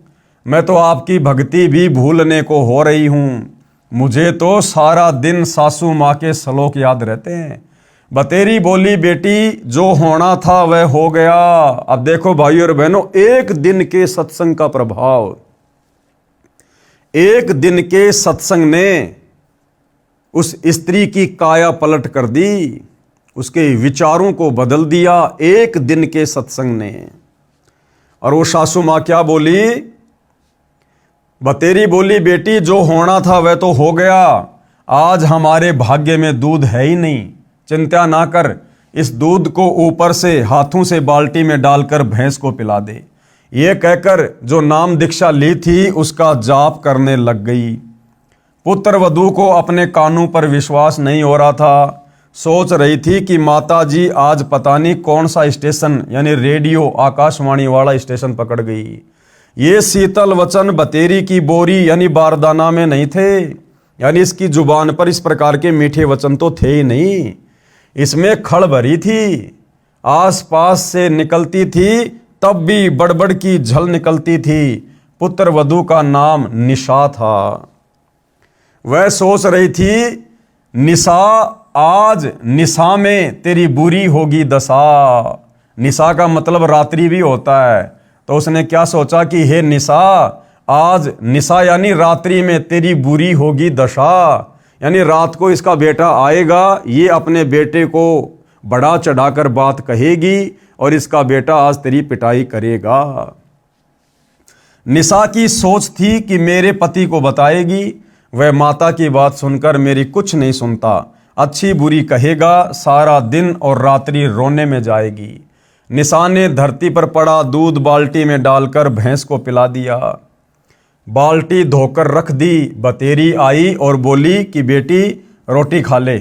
मैं तो आपकी भक्ति भी भूलने को हो रही हूँ। मुझे तो सारा दिन सासू माँ के श्लोक याद रहते हैं। बतेरी बोली, बेटी जो होना था वह हो गया। अब देखो भाई और बहनों, एक दिन के सत्संग का प्रभाव, एक दिन के सत्संग ने उस स्त्री की काया पलट कर दी, उसके विचारों को बदल दिया एक दिन के सत्संग ने। और वो सासू माँ क्या बोली? बतेरी बोली, बेटी जो होना था वह तो हो गया, आज हमारे भाग्य में दूध है ही नहीं। चिंता ना कर, इस दूध को ऊपर से हाथों से बाल्टी में डालकर भैंस को पिला दे। ये कहकर जो नाम दीक्षा ली थी उसका जाप करने लग गई। पुत्र वधू को अपने कानों पर विश्वास नहीं हो रहा था। सोच रही थी कि माता जी आज पता नहीं कौन सा स्टेशन यानी रेडियो आकाशवाणी वाला स्टेशन पकड़ गई। ये शीतल वचन बतेरी की बोरी यानी बारदाना में नहीं थे, यानी इसकी जुबान पर इस प्रकार के मीठे वचन तो थे ही नहीं। इसमें खड़ भरी थी, आसपास से निकलती थी तब भी बड़बड़ की झल निकलती थी। पुत्र वधू का नाम निशा था। वह सोच रही थी, निशा आज निशा में तेरी बुरी होगी दशा। निशा का मतलब रात्रि भी होता है। तो उसने क्या सोचा कि हे निशा, आज निशा यानी रात्रि में तेरी बुरी होगी दशा, यानी रात को इसका बेटा आएगा, ये अपने बेटे को बढ़ा चढ़ाकर बात कहेगी और इसका बेटा आज तेरी पिटाई करेगा। निशा की सोच थी कि मेरे पति को बताएगी, वह माता की बात सुनकर मेरी कुछ नहीं सुनता अच्छी बुरी कहेगा, सारा दिन और रात्रि रोने में जाएगी। निशाने धरती पर पड़ा, दूध बाल्टी में डालकर भैंस को पिला दिया। बाल्टी धोकर रख दी, बतेरी आई और बोली कि बेटी रोटी खा ले।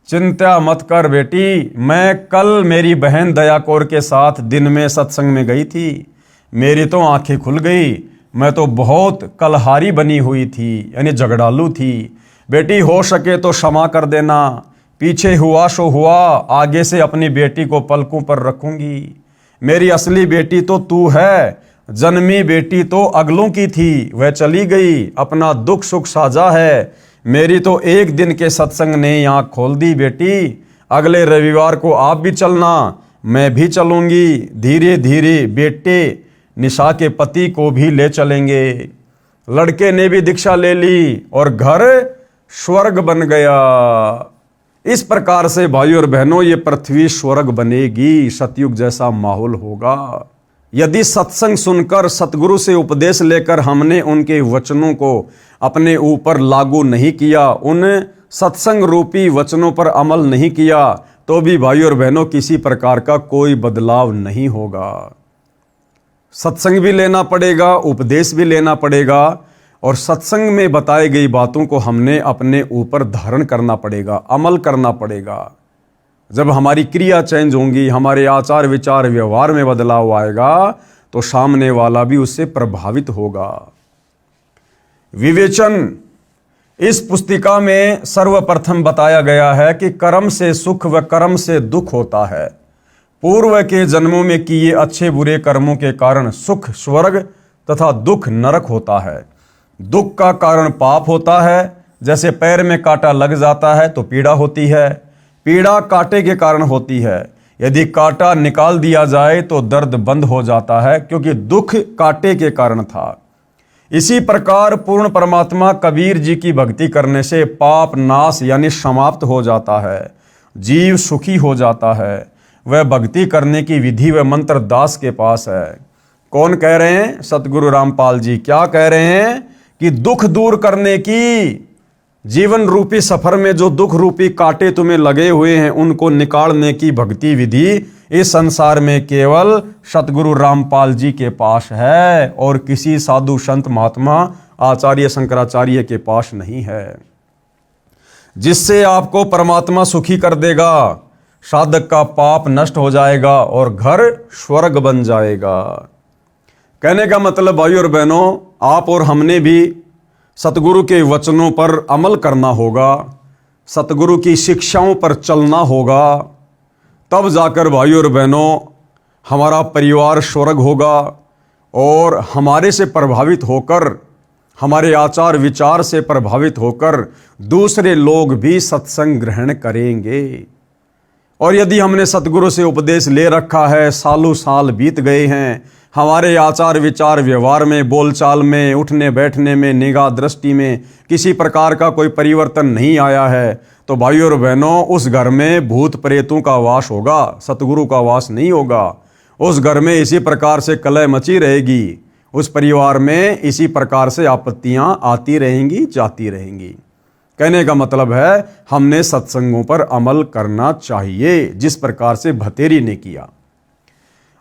चिंता मत कर बेटी, मैं कल मेरी बहन दया कौर के साथ दिन में सत्संग में गई थी। मेरी तो आंखें खुल गई। मैं तो बहुत कलहारी बनी हुई थी, यानी झगड़ालू थी। बेटी हो सके तो क्षमा कर देना। पीछे हुआ सो हुआ, आगे से अपनी बेटी को पलकों पर रखूंगी। मेरी असली बेटी तो तू है। जन्मी बेटी तो अगलों की थी, वह चली गई, अपना दुख सुख साझा है। मेरी तो एक दिन के सत्संग ने आँख खोल दी बेटी। अगले रविवार को आप भी चलना, मैं भी चलूंगी। धीरे धीरे बेटे निशा के पति को भी ले चलेंगे। लड़के ने भी दीक्षा ले ली और घर स्वर्ग बन गया। इस प्रकार से भाइयों और बहनों, ये पृथ्वी स्वर्ग बनेगी, सतयुग जैसा माहौल होगा। यदि सत्संग सुनकर, सतगुरु से उपदेश लेकर हमने उनके वचनों को अपने ऊपर लागू नहीं किया, उन सत्संग रूपी वचनों पर अमल नहीं किया, तो भी भाइयों और बहनों किसी प्रकार का कोई बदलाव नहीं होगा। सत्संग भी लेना पड़ेगा, उपदेश भी लेना पड़ेगा, और सत्संग में बताई गई बातों को हमने अपने ऊपर धारण करना पड़ेगा, अमल करना पड़ेगा। जब हमारी क्रिया चेंज होंगी, हमारे आचार विचार व्यवहार में बदलाव आएगा, तो सामने वाला भी उससे प्रभावित होगा। विवेचन, इस पुस्तिका में सर्वप्रथम बताया गया है कि कर्म से सुख व कर्म से दुख होता है। पूर्व के जन्मों में किए अच्छे बुरे कर्मों के कारण सुख स्वर्ग तथा दुख नरक होता है। दुख का कारण पाप होता है। जैसे पैर में कांटा लग जाता है तो पीड़ा होती है। पीड़ा कांटे के कारण होती है। यदि कांटा निकाल दिया जाए तो दर्द बंद हो जाता है, क्योंकि दुख कांटे के कारण था। इसी प्रकार पूर्ण परमात्मा कबीर जी की भक्ति करने से पाप नाश यानी समाप्त हो जाता है, जीव सुखी हो जाता है। वह भक्ति करने की विधि व मंत्र दास के पास है। कौन कह रहे हैं? सतगुरु रामपाल जी। क्या कह रहे हैं? कि दुख दूर करने की, जीवन रूपी सफर में जो दुख रूपी कांटे तुम्हें लगे हुए हैं, उनको निकालने की भक्ति विधि इस संसार में केवल सतगुरु रामपाल जी के पास है, और किसी साधु संत महात्मा आचार्य शंकराचार्य के पास नहीं है। जिससे आपको परमात्मा सुखी कर देगा, साधक का पाप नष्ट हो जाएगा और घर स्वर्ग बन जाएगा। कहने का मतलब भाइयों और बहनों, आप और हमने भी सतगुरु के वचनों पर अमल करना होगा, सतगुरु की शिक्षाओं पर चलना होगा। तब जाकर भाइयों और बहनों हमारा परिवार स्वर्ग होगा, और हमारे से प्रभावित होकर, हमारे आचार विचार से प्रभावित होकर दूसरे लोग भी सत्संग ग्रहण करेंगे। और यदि हमने सतगुरु से उपदेश ले रखा है, सालों साल बीत गए हैं, हमारे आचार विचार व्यवहार में, बोलचाल में, उठने बैठने में, निगाह दृष्टि में किसी प्रकार का कोई परिवर्तन नहीं आया है, तो भाइयों और बहनों उस घर में भूत प्रेतों का वास होगा, सतगुरु का वास नहीं होगा। उस घर में इसी प्रकार से कलह मची रहेगी, उस परिवार में इसी प्रकार से आपत्तियां आती रहेंगी, जाती रहेंगी। कहने का मतलब है हमने सत्संगों पर अमल करना चाहिए, जिस प्रकार से भतेरी ने किया।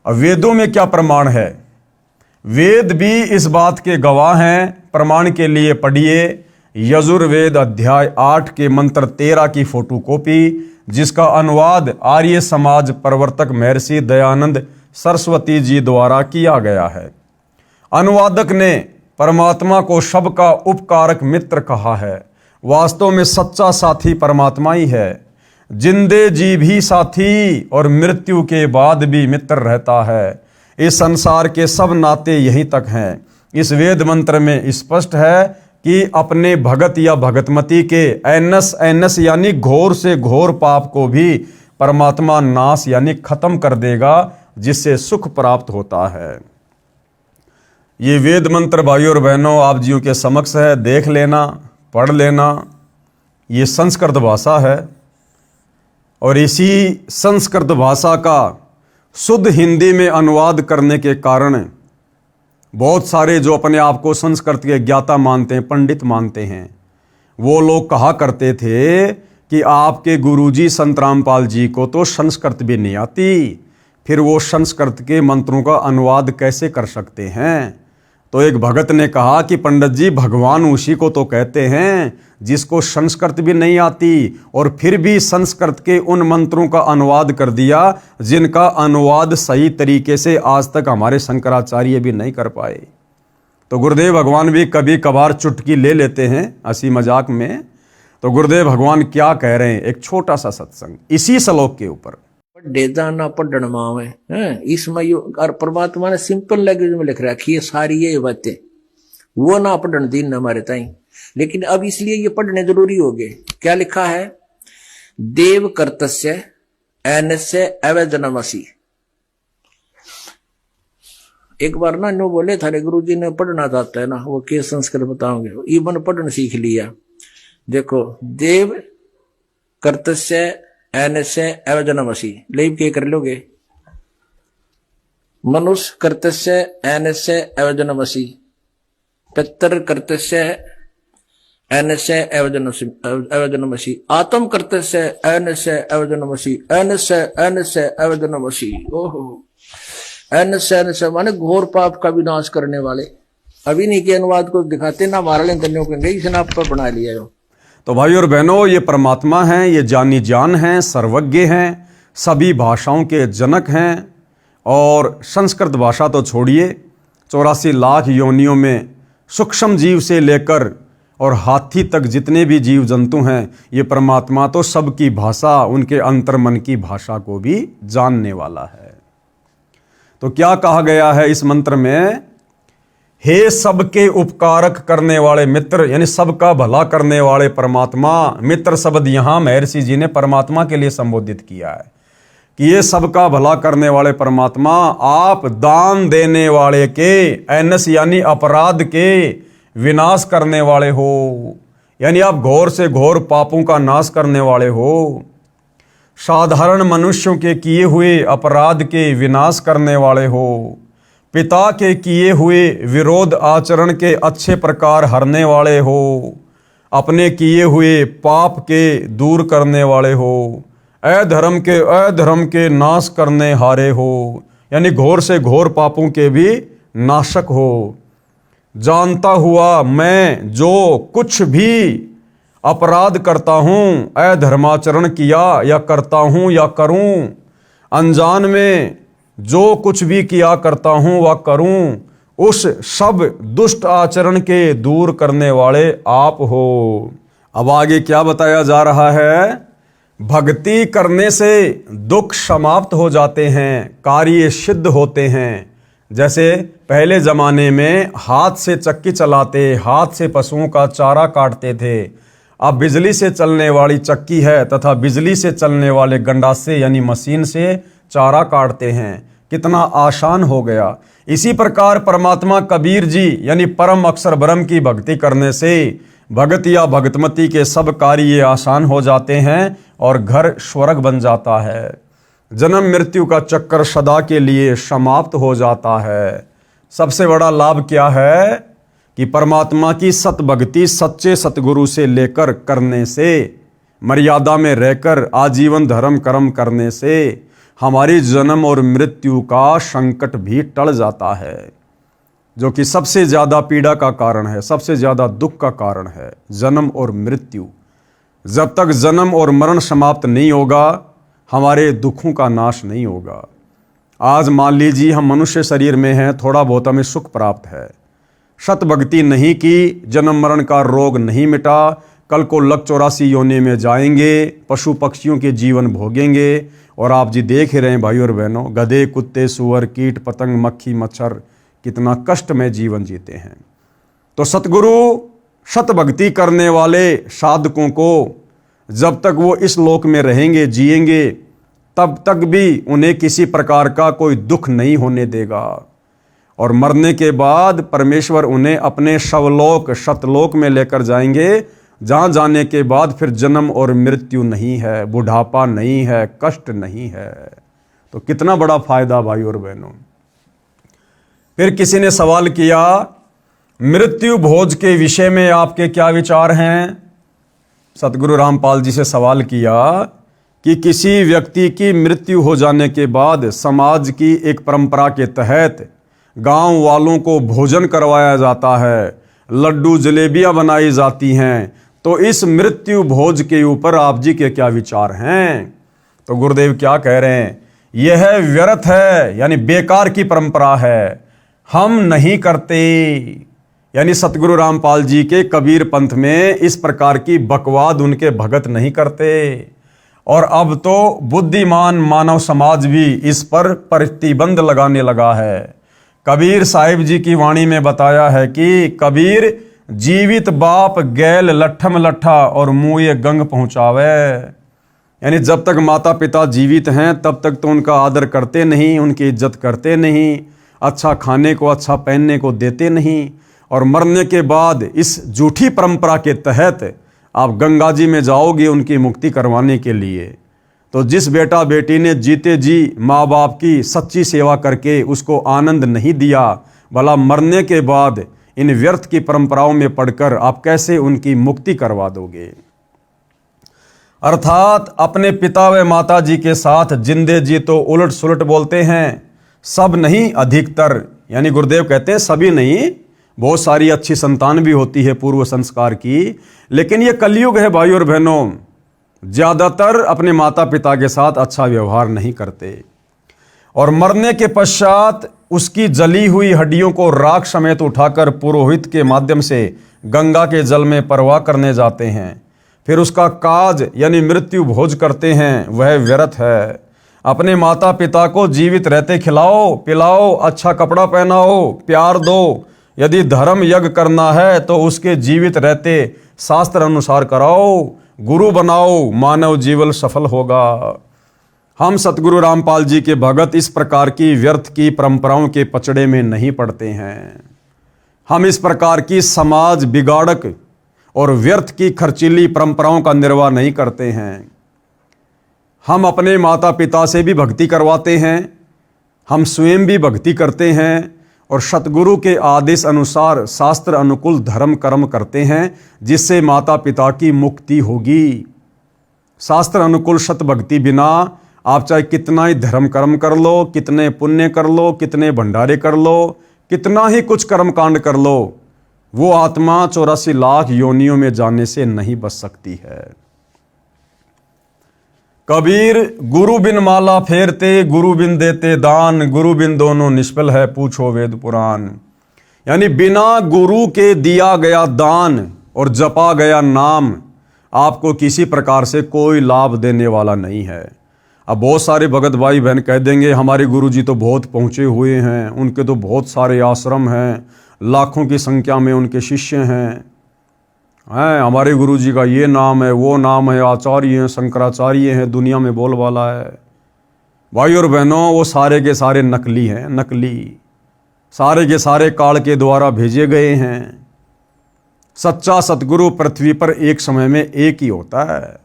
अब वेदों में क्या प्रमाण है? वेद भी इस बात के गवाह हैं। प्रमाण के लिए पढ़िए यजुर्वेद अध्याय 8 के मंत्र 13 की फोटोकॉपी, जिसका अनुवाद आर्य समाज प्रवर्तक महर्षि दयानंद सरस्वती जी द्वारा किया गया है। अनुवादक ने परमात्मा को सबका उपकारक मित्र कहा है। वास्तव में सच्चा साथी परमात्मा ही है। जिंदे जी भी साथी और मृत्यु के बाद भी मित्र रहता है। इस संसार के सब नाते यहीं तक हैं। इस वेद मंत्र में स्पष्ट है कि अपने भगत या भगतमती के ऐनस यानी घोर से घोर पाप को भी परमात्मा नाश यानी खत्म कर देगा, जिससे सुख प्राप्त होता है। ये वेद मंत्र भाइयों और बहनों आप जियों के समक्ष है, देख लेना, पढ़ लेना। ये संस्कृत भाषा है, और इसी संस्कृत भाषा का शुद्ध हिंदी में अनुवाद करने के कारण बहुत सारे जो अपने आप को संस्कृत के ज्ञाता मानते हैं, पंडित मानते हैं, वो लोग कहा करते थे कि आपके गुरुजी संत रामपाल जी को तो संस्कृत भी नहीं आती, फिर वो संस्कृत के मंत्रों का अनुवाद कैसे कर सकते हैं। तो एक भगत ने कहा कि पंडित जी, भगवान उसी को तो कहते हैं जिसको संस्कृत भी नहीं आती, और फिर भी संस्कृत के उन मंत्रों का अनुवाद कर दिया जिनका अनुवाद सही तरीके से आज तक हमारे शंकराचार्य भी नहीं कर पाए। तो गुरुदेव भगवान भी कभी कभार चुटकी ले लेते हैं हंसी मजाक में। तो गुरुदेव भगवान क्या कह रहे हैं, एक छोटा सा सत्संग इसी श्लोक के ऊपर। ना पढ़न मावे हैं, इसमें और परमात्मा ने सिंपल लैंग्वेज में लिख रखी है सारी ये बातें, वो ना पढ़न दीन हमारे ताई। लेकिन अब इसलिए ये पढ़ने जरूरी हो गए। क्या लिखा है, देव कर्तस्य एनस्य अवैधनमसी। एक बार ना नो बोले थारे गुरु जी ने पढ़ना चाहता है ना, वो के संस्कृत बताओगे, इवन पढ़ना सीख लिया। देखो, देव कर्तस्य एनस्य अवैधनमसी लेब के कर लोगे, मनुष्य कर्तस्य एनस्य अवैधनमसी, पितर कर्तस्य एनस्य अवैधनमसी, आत्म कर्तस्य एनस्य अवैधनमसी, एनस्य एनस्य अवैधनमसी। ओहो, एनस्य एनस्य माने घोर पाप का विनाश करने वाले। अभी नहीं के अनुवाद को दिखाते ना, हमारा तन्यों कहेंगे इसने आप पर बना लिया हो। तो भाई और बहनों, ये परमात्मा हैं, ये जानी जान हैं, सर्वज्ञ हैं, सभी भाषाओं के जनक हैं। और संस्कृत भाषा तो छोड़िए, 84 लाख योनियों में सूक्ष्म जीव से लेकर और हाथी तक जितने भी जीव जंतु हैं, ये परमात्मा तो सबकी भाषा, उनके अंतर्मन की भाषा को भी जानने वाला है। तो क्या कहा गया है इस मंत्र में, हे सबके उपकारक करने वाले मित्र, यानी सबका भला करने वाले परमात्मा। मित्र शब्द यहां महर्षि जी ने परमात्मा के लिए संबोधित किया है कि ये सबका भला करने वाले परमात्मा, आप दान देने वाले के, एनस यानी अपराध के विनाश करने वाले हो, यानी आप घोर से घोर पापों का नाश करने वाले हो। साधारण मनुष्यों के किए हुए अपराध के विनाश करने वाले हो। पिता के किए हुए विरोध आचरण के अच्छे प्रकार हरने वाले हो। अपने किए हुए पाप के दूर करने वाले हो। अधर्म के नाश करने हारे हो, यानी घोर से घोर पापों के भी नाशक हो। जानता हुआ मैं जो कुछ भी अपराध करता हूँ, अधर्माचरण किया या करता हूँ या करूँ, अनजान में जो कुछ भी किया करता हूँ वह करूँ, उस सब दुष्ट आचरण के दूर करने वाले आप हो। अब आगे क्या बताया जा रहा है, भक्ति करने से दुख समाप्त हो जाते हैं, कार्य सिद्ध होते हैं। जैसे पहले ज़माने में हाथ से चक्की चलाते, हाथ से पशुओं का चारा काटते थे। अब बिजली से चलने वाली चक्की है तथा बिजली से चलने वाले गंडासे यानी मशीन से चारा काटते हैं। कितना आसान हो गया। इसी प्रकार परमात्मा कबीर जी यानी परम अक्षर ब्रह्म की भक्ति करने से भगत या भगतमती के सब कार्य आसान हो जाते हैं और घर स्वर्ग बन जाता है। जन्म मृत्यु का चक्कर सदा के लिए समाप्त हो जाता है। सबसे बड़ा लाभ क्या है कि परमात्मा की सत भक्ति सच्चे सतगुरु से लेकर करने से, मर्यादा में रहकर आजीवन धर्म कर्म करने से हमारी जन्म और मृत्यु का संकट भी टल जाता है, जो कि सबसे ज़्यादा पीड़ा का कारण है, सबसे ज़्यादा दुख का कारण है, जन्म और मृत्यु। जब तक जन्म और मरण समाप्त नहीं होगा, हमारे दुखों का नाश नहीं होगा। आज मान लीजिए हम मनुष्य शरीर में हैं, थोड़ा बहुत हमें सुख प्राप्त है, सत भक्ति नहीं की, जन्म मरण का रोग नहीं मिटा, कल को लक 84 योनि में जाएंगे, पशु पक्षियों के जीवन भोगेंगे। और आप जी देख ही रहे हैं भाई और बहनों, गधे कुत्ते सुअर कीट पतंग मक्खी मच्छर कितना कष्ट में जीवन जीते हैं। तो सतगुरु सत भक्ति करने वाले साधकों को जब तक वो इस लोक में रहेंगे जिएंगे, तब तक भी उन्हें किसी प्रकार का कोई दुख नहीं होने देगा। और मरने के बाद परमेश्वर उन्हें अपने शवलोक सतलोक में लेकर जाएंगे, जहाँ जाने के बाद फिर जन्म और मृत्यु नहीं है, बुढ़ापा नहीं है, कष्ट नहीं है। तो कितना बड़ा फायदा भाई और बहनों। फिर किसी ने सवाल किया, मृत्यु भोज के विषय में आपके क्या विचार हैं? सतगुरु रामपाल जी से सवाल किया कि किसी व्यक्ति की मृत्यु हो जाने के बाद समाज की एक परंपरा के तहत गांव वालों को भोजन करवाया जाता है, लड्डू जलेबियां बनाई जाती हैं, तो इस मृत्यु भोज के ऊपर आप जी के क्या विचार हैं? तो गुरुदेव क्या कह रहे हैं, यह व्यर्थ है, यानी बेकार की परंपरा है, हम नहीं करते। यानी सतगुरु रामपाल जी के कबीर पंथ में इस प्रकार की बकवाद उनके भगत नहीं करते। और अब तो बुद्धिमान मानव समाज भी इस पर प्रतिबंध लगाने लगा है। कबीर साहिब जी की वाणी में बताया है कि कबीर जीवित बाप गैल लट्ठम लट्ठा और मुँह गंग पहुँचावे। यानी जब तक माता पिता जीवित हैं तब तक तो उनका आदर करते नहीं, उनकी इज्जत करते नहीं, अच्छा खाने को अच्छा पहनने को देते नहीं, और मरने के बाद इस झूठी परंपरा के तहत आप गंगा जी में जाओगे उनकी मुक्ति करवाने के लिए। तो जिस बेटा बेटी ने जीते जी माँ बाप की सच्ची सेवा करके उसको आनंद नहीं दिया, भला मरने के बाद इन व्यर्थ की परंपराओं में पड़कर आप कैसे उनकी मुक्ति करवा दोगे? अर्थात अपने पिता व माता जी के साथ जिंदे जी तो उलट सुलट बोलते हैं, सब नहीं अधिकतर। यानी गुरुदेव कहते हैं सभी नहीं, बहुत सारी अच्छी संतान भी होती है पूर्व संस्कार की, लेकिन ये कलयुग है भाई और बहनों, ज्यादातर अपने माता पिता के साथ अच्छा व्यवहार नहीं करते। और मरने के पश्चात उसकी जली हुई हड्डियों को राख समेत उठाकर पुरोहित के माध्यम से गंगा के जल में परवाह करने जाते हैं, फिर उसका काज यानी मृत्यु भोज करते हैं, वह व्यर्थ है। अपने माता पिता को जीवित रहते खिलाओ पिलाओ, अच्छा कपड़ा पहनाओ, प्यार दो। यदि धर्म यज्ञ करना है तो उसके जीवित रहते शास्त्र अनुसार कराओ, गुरु बनाओ, मानव जीवन सफल होगा। हम सतगुरु रामपाल जी के भगत इस प्रकार की व्यर्थ की परंपराओं के पचड़े में नहीं पड़ते हैं। हम इस प्रकार की समाज बिगाड़क और व्यर्थ की खर्चीली परंपराओं का निर्वाह नहीं करते हैं। हम अपने माता पिता से भी भक्ति करवाते हैं, हम स्वयं भी भक्ति करते हैं, और सतगुरु के आदेश अनुसार शास्त्र अनुकूल धर्म कर्म करते हैं, जिससे माता पिता की मुक्ति होगी। शास्त्र अनुकूल सत भक्ति बिना आप चाहे कितना ही धर्म कर्म कर लो, कितने पुण्य कर लो, कितने भंडारे कर लो, कितना ही कुछ कर्म कांड कर लो, वो आत्मा 84 लाख योनियों में जाने से नहीं बच सकती है। कबीर गुरु बिन माला फेरते, गुरु बिन देते दान, गुरु बिन दोनों निष्फल है पूछो वेद पुराण। यानी बिना गुरु के दिया गया दान और जपा गया नाम आपको किसी प्रकार से कोई लाभ देने वाला नहीं है। अब बहुत सारे भगत भाई बहन कह देंगे हमारे गुरु जी तो बहुत पहुँचे हुए हैं, उनके तो बहुत सारे आश्रम हैं, लाखों की संख्या में उनके शिष्य हैं, हमारे गुरु जी का ये नाम है, वो नाम है, आचार्य हैं, शंकराचार्य हैं, दुनिया में बोलबाला है। भाई और बहनों, वो सारे के सारे नकली हैं, नकली, सारे के सारे काल के द्वारा भेजे गए हैं। सच्चा सतगुरु पृथ्वी पर एक समय में एक ही होता है,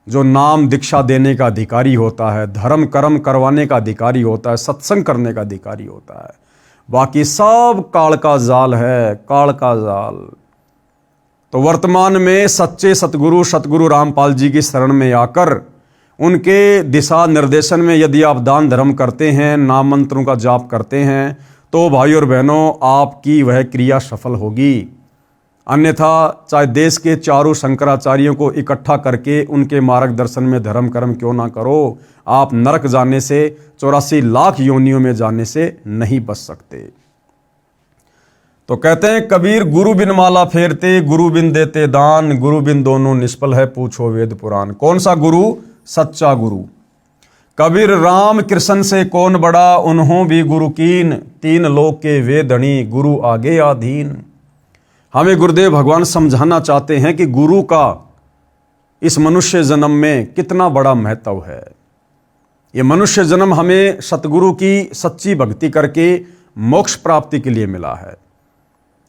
जो नाम दीक्षा देने का अधिकारी होता है, धर्म कर्म करवाने का अधिकारी होता है, सत्संग करने का अधिकारी होता है। बाकी सब काल का जाल है, काल का जाल। तो वर्तमान में सच्चे सतगुरु रामपाल जी की शरण में आकर उनके दिशा निर्देशन में यदि आप दान धर्म करते हैं, नाम मंत्रों का जाप करते हैं, तो भाई और बहनों आपकी वह क्रिया सफल होगी। अन्यथा चाहे देश के चारों शंकराचार्यों को इकट्ठा करके उनके मार्गदर्शन में धर्म कर्म क्यों ना करो, आप नरक जाने से 84 लाख योनियों में जाने से नहीं बच सकते। तो कहते हैं कबीर गुरु बिन माला फेरते, गुरु बिन देते दान, गुरु बिन दोनों निष्फल है पूछो वेद पुराण। कौन सा गुरु? सच्चा गुरु। कबीर राम कृष्ण से कौन बड़ा, उन्हों भी गुरु कीन, तीन लोक के वेदणी, गुरु आगे आधीन। हमें गुरुदेव भगवान समझाना चाहते हैं कि गुरु का इस मनुष्य जन्म में कितना बड़ा महत्व है। ये मनुष्य जन्म हमें सतगुरु की सच्ची भक्ति करके मोक्ष प्राप्ति के लिए मिला है।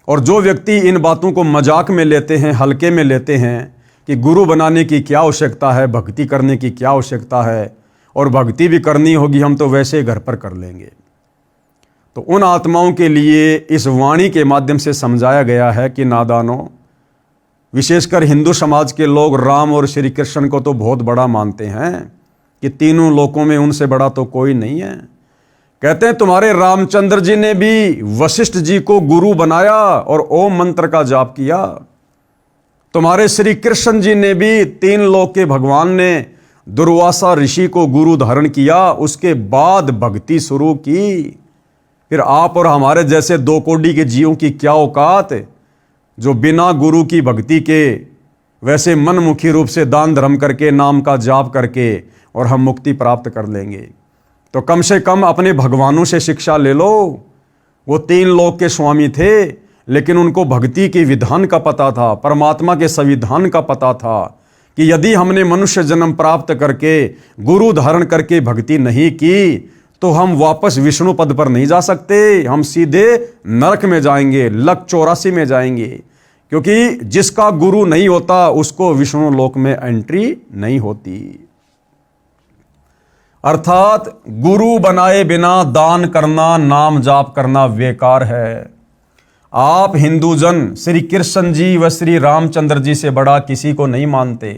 और जो व्यक्ति इन बातों को मजाक में लेते हैं, हल्के में लेते हैं कि गुरु बनाने की क्या आवश्यकता है, भक्ति करने की क्या आवश्यकता है, और भक्ति भी करनी होगी हम तो वैसे घर पर कर लेंगे, तो उन आत्माओं के लिए इस वाणी के माध्यम से समझाया गया है कि नादानों, विशेषकर हिंदू समाज के लोग राम और श्री कृष्ण को तो बहुत बड़ा मानते हैं कि तीनों लोकों में उनसे बड़ा तो कोई नहीं है। कहते हैं तुम्हारे रामचंद्र जी ने भी वशिष्ठ जी को गुरु बनाया और ओम मंत्र का जाप किया। तुम्हारे श्री कृष्ण जी ने भी तीन लोक के भगवान ने दुर्वासा ऋषि को गुरु धारण किया, उसके बाद भक्ति शुरू की। फिर आप और हमारे जैसे दो कोड़ी के जीवों की क्या औकात जो बिना गुरु की भक्ति के वैसे मनमुखी रूप से दान धर्म करके नाम का जाप करके और हम मुक्ति प्राप्त कर लेंगे। तो कम से कम अपने भगवानों से शिक्षा ले लो। वो तीन लोक के स्वामी थे, लेकिन उनको भक्ति के विधान का पता था, परमात्मा के संविधान का पता था कि यदि हमने मनुष्य जन्म प्राप्त करके गुरु धारण करके भक्ति नहीं की तो हम वापस विष्णु पद पर नहीं जा सकते, हम सीधे नरक में जाएंगे, लक 84 में जाएंगे। क्योंकि जिसका गुरु नहीं होता उसको विष्णु लोक में एंट्री नहीं होती। अर्थात गुरु बनाए बिना दान करना, नाम जाप करना बेकार है। आप हिंदू जन श्री कृष्ण जी व श्री रामचंद्र जी से बड़ा किसी को नहीं मानते।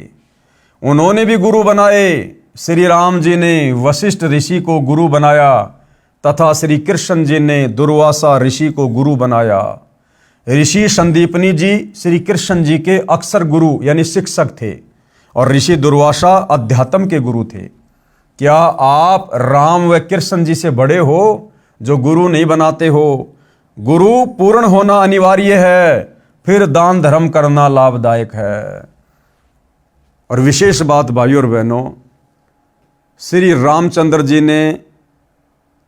उन्होंने भी गुरु बनाए। श्री राम जी ने वशिष्ठ ऋषि को गुरु बनाया तथा श्री कृष्ण जी ने दुर्वासा ऋषि को गुरु बनाया। ऋषि संदीपनी जी श्री कृष्ण जी के अक्सर गुरु यानी शिक्षक थे और ऋषि दुर्वासा अध्यात्म के गुरु थे। क्या आप राम व कृष्ण जी से बड़े हो जो गुरु नहीं बनाते हो? गुरु पूर्ण होना अनिवार्य है, फिर दान धर्म करना लाभदायक है। और विशेष बात भाइयों और बहनों, श्री रामचंद्र जी ने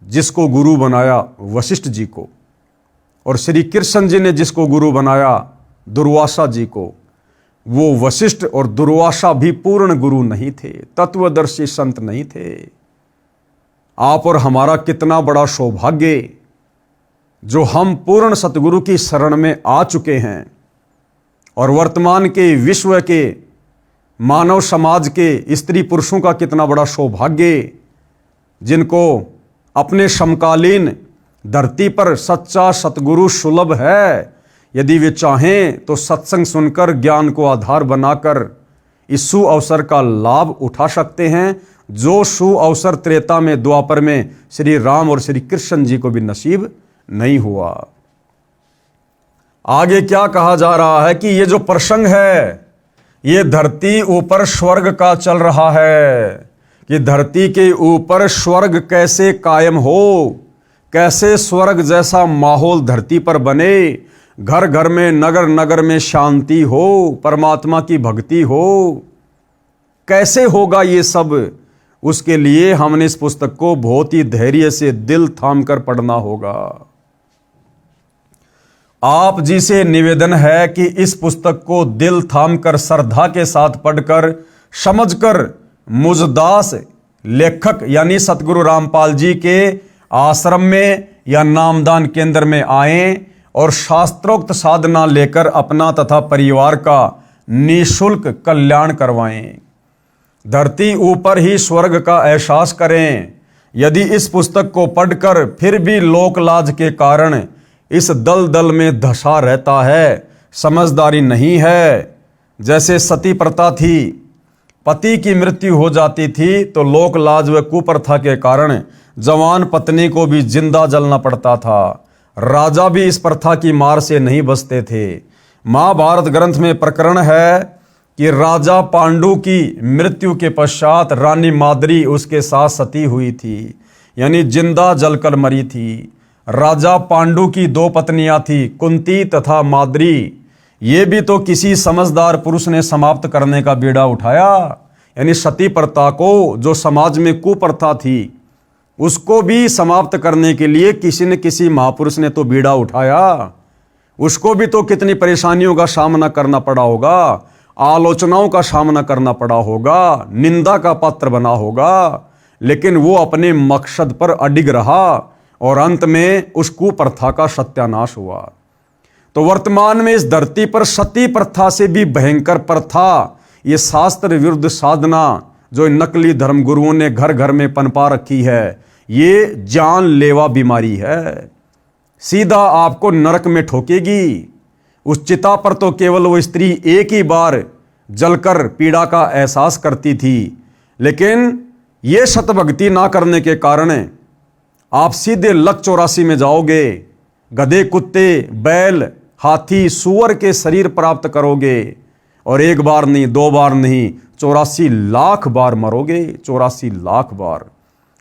जिसको गुरु बनाया वशिष्ठ जी को, और श्री कृष्ण जी ने जिसको गुरु बनाया दुर्वासा जी को, वो वशिष्ठ और दुर्वासा भी पूर्ण गुरु नहीं थे, तत्वदर्शी संत नहीं थे। आप और हमारा कितना बड़ा सौभाग्य जो हम पूर्ण सतगुरु की शरण में आ चुके हैं और वर्तमान के विश्व के मानव समाज के स्त्री पुरुषों का कितना बड़ा सौभाग्य जिनको अपने समकालीन धरती पर सच्चा सतगुरु सुलभ है। यदि वे चाहें तो सत्संग सुनकर ज्ञान को आधार बनाकर इस सु अवसर का लाभ उठा सकते हैं, जो सु अवसर त्रेता में द्वापर में श्री राम और श्री कृष्ण जी को भी नसीब नहीं हुआ। आगे क्या कहा जा रहा है कि ये जो प्रसंग है ये धरती ऊपर स्वर्ग का चल रहा है कि धरती के ऊपर स्वर्ग कैसे कायम हो, कैसे स्वर्ग जैसा माहौल धरती पर बने, घर घर में नगर नगर में शांति हो, परमात्मा की भक्ति हो, कैसे होगा ये सब? उसके लिए हमने इस पुस्तक को बहुत ही धैर्य से दिल थाम कर पढ़ना होगा। आप जी से निवेदन है कि इस पुस्तक को दिल थाम कर श्रद्धा के साथ पढ़कर समझकर मुझदास लेखक यानी सतगुरु रामपाल जी के आश्रम में या नामदान केंद्र में आएं और शास्त्रोक्त साधना लेकर अपना तथा परिवार का निःशुल्क कल्याण करवाएं। धरती ऊपर ही स्वर्ग का एहसास करें। यदि इस पुस्तक को पढ़कर फिर भी लोक लाज के कारण इस दलदल में धंसा रहता है, समझदारी नहीं है, जैसे सती प्रथा थी, पति की मृत्यु हो जाती थी तो लोक लाज व कुप्रथा के कारण जवान पत्नी को भी जिंदा जलना पड़ता था। राजा भी इस प्रथा की मार से नहीं बचते थे। महाभारत ग्रंथ में प्रकरण है कि राजा पांडु की मृत्यु के पश्चात रानी माद्री उसके साथ सती हुई थी, यानी जिंदा जलकर मरी थी। राजा पांडु की दो पत्नियां थी, कुंती तथा माद्री। ये भी तो किसी समझदार पुरुष ने समाप्त करने का बीड़ा उठाया, यानी सती प्रथा को जो समाज में कुप्रथा थी उसको भी समाप्त करने के लिए किसी न किसी महापुरुष ने तो बीड़ा उठाया। उसको भी तो कितनी परेशानियों का सामना करना पड़ा होगा, आलोचनाओं का सामना करना पड़ा होगा, निंदा का पात्र बना होगा, लेकिन वो अपने मकसद पर अडिग रहा और अंत में उस कुप्रथा का सत्यानाश हुआ। तो वर्तमान में इस धरती पर सती प्रथा से भी भयंकर प्रथा, ये शास्त्र विरुद्ध साधना जो नकली धर्म गुरुओं ने घर घर में पनपा रखी है, ये जानलेवा बीमारी है। सीधा आपको नरक में ठोकेगी उस चिता पर तो केवल वो स्त्री एक ही बार जलकर पीड़ा का एहसास करती थी, लेकिन ये शतभक्ति ना करने के कारण आप सीधे लक 84 में जाओगे। गधे, कुत्ते, बैल, हाथी, सूअर के शरीर प्राप्त करोगे और एक बार नहीं, 2 बार नहीं, 84 लाख बार मरोगे, 84 लाख बार,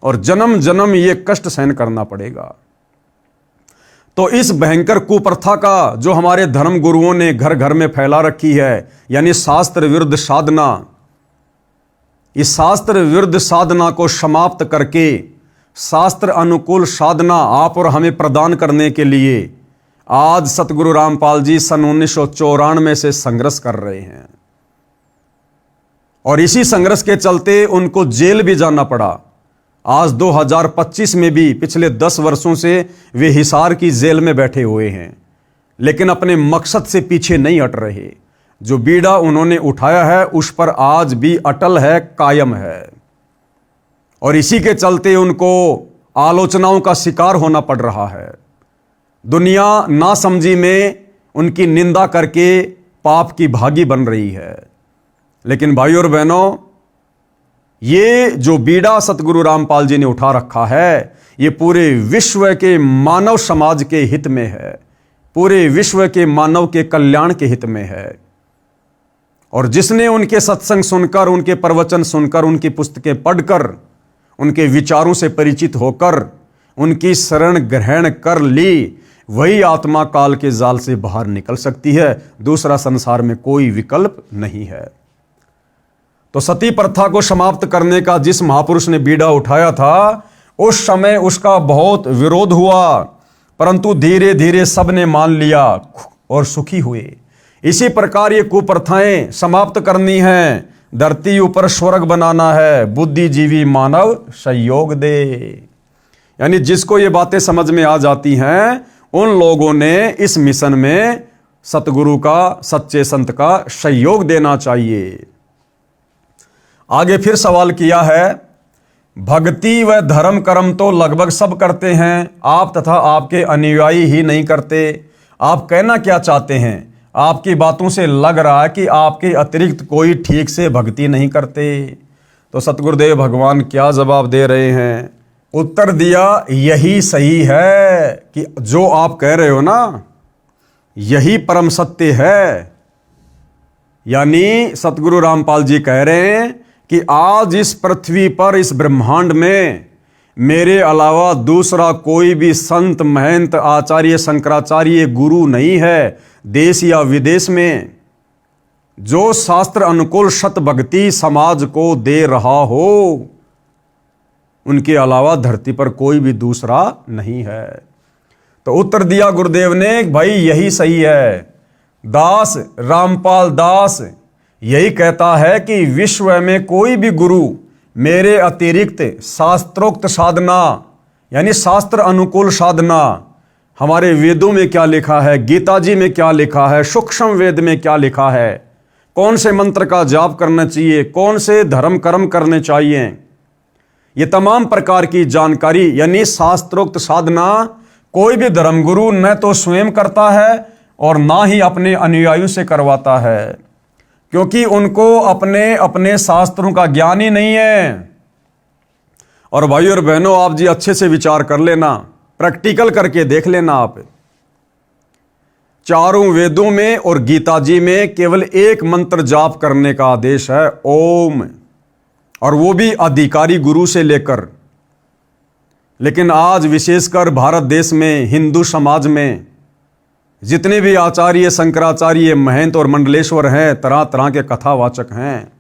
और जन्म जन्म ये कष्ट सहन करना पड़ेगा। तो इस भयंकर कुप्रथा का जो हमारे धर्म गुरुओं ने घर घर में फैला रखी है, यानी शास्त्र विरुद्ध साधना, इस शास्त्र विरुद्ध साधना को समाप्त करके शास्त्र अनुकूल साधना आप और हमें प्रदान करने के लिए आज सतगुरु रामपाल जी सन 1994 से संघर्ष कर रहे हैं। और इसी संघर्ष के चलते उनको जेल भी जाना पड़ा। आज 2025 में भी पिछले 10 वर्षों से वे हिसार की जेल में बैठे हुए हैं, लेकिन अपने मकसद से पीछे नहीं हट रहे। जो बीड़ा उन्होंने उठाया है उस पर आज भी अटल है, कायम है, और इसी के चलते उनको आलोचनाओं का शिकार होना पड़ रहा है। दुनिया नासमझी में उनकी निंदा करके पाप की भागी बन रही है। लेकिन भाइयों और बहनों, ये जो बीड़ा सतगुरु रामपाल जी ने उठा रखा है, ये पूरे विश्व के मानव समाज के हित में है, पूरे विश्व के मानव के कल्याण के हित में है। और जिसने उनके सत्संग सुनकर, उनके प्रवचन सुनकर, उनकी पुस्तकें पढ़कर, उनके विचारों से परिचित होकर उनकी शरण ग्रहण कर ली, वही आत्मा काल के जाल से बाहर निकल सकती है। दूसरा संसार में कोई विकल्प नहीं है। तो सती प्रथा को समाप्त करने का जिस महापुरुष ने बीड़ा उठाया था, उस समय उसका बहुत विरोध हुआ, परंतु धीरे धीरे सबने मान लिया और सुखी हुए। इसी प्रकार ये कुप्रथाएं समाप्त करनी है, धरती ऊपर स्वर्ग बनाना है, बुद्धिजीवी मानव सहयोग दे। यानी जिसको ये बातें समझ में आ जाती हैं, उन लोगों ने इस मिशन में सतगुरु का, सच्चे संत का सहयोग देना चाहिए। आगे फिर सवाल किया है, भक्ति व धर्म कर्म तो लगभग सब करते हैं, आप तथा आपके अनुयायी ही नहीं करते। आप कहना क्या चाहते हैं? आपकी बातों से लग रहा है कि आपके अतिरिक्त कोई ठीक से भक्ति नहीं करते। तो सतगुरुदेव भगवान क्या जवाब दे रहे हैं? उत्तर दिया, यही सही है कि जो आप कह रहे हो ना, यही परम सत्य है। यानी सतगुरु रामपाल जी कह रहे हैं कि आज इस पृथ्वी पर, इस ब्रह्मांड में मेरे अलावा दूसरा कोई भी संत, महंत, आचार्य, शंकराचार्य, गुरु नहीं है, देश या विदेश में, जो शास्त्र अनुकूल सत भक्ति समाज को दे रहा हो। उनके अलावा धरती पर कोई भी दूसरा नहीं है। तो उत्तर दिया गुरुदेव ने, भाई यही सही है। दास रामपाल दास यही कहता है कि विश्व में कोई भी गुरु मेरे अतिरिक्त शास्त्रोक्त साधना, यानी शास्त्र अनुकूल साधना, हमारे वेदों में क्या लिखा है, गीता जी में क्या लिखा है, सूक्ष्म वेद में क्या लिखा है, कौन से मंत्र का जाप करना चाहिए, कौन से धर्म कर्म करने चाहिए, ये तमाम प्रकार की जानकारी, यानी शास्त्रोक्त साधना कोई भी धर्मगुरु न तो स्वयं करता है और ना ही अपने अनुयायियों से करवाता है, क्योंकि उनको अपने अपने शास्त्रों का ज्ञान ही नहीं है। और भाइयों और बहनों, आप जी अच्छे से विचार कर लेना, प्रैक्टिकल करके देख लेना। आप चारों वेदों में और गीता जी में केवल एक मंत्र जाप करने का आदेश है, ओम, और वो भी अधिकारी गुरु से लेकर। लेकिन आज विशेषकर भारत देश में, हिंदू समाज में जितने भी आचार्य, शंकराचार्य, महंत और मंडलेश्वर हैं, तरह तरह के कथावाचक हैं,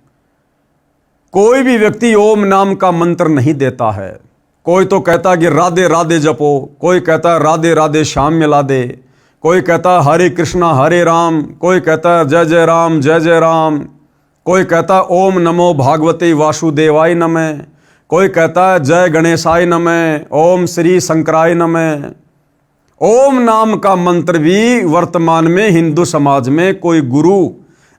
कोई भी व्यक्ति ओम नाम का मंत्र नहीं देता है। कोई तो कहता कि राधे राधे जपो, कोई कहता है राधे राधे श्याम मिला दे, कोई कहता है हरे कृष्णा हरे राम, कोई कहता है जय जय राम जय जय राम, कोई कहता है ओम नमो भागवते वासुदेवाय नमः, कोई कहता है जय गणेशाय नमः, ओम श्री शंकराय नमः। ओम नाम का मंत्र भी वर्तमान में हिंदू समाज में कोई गुरु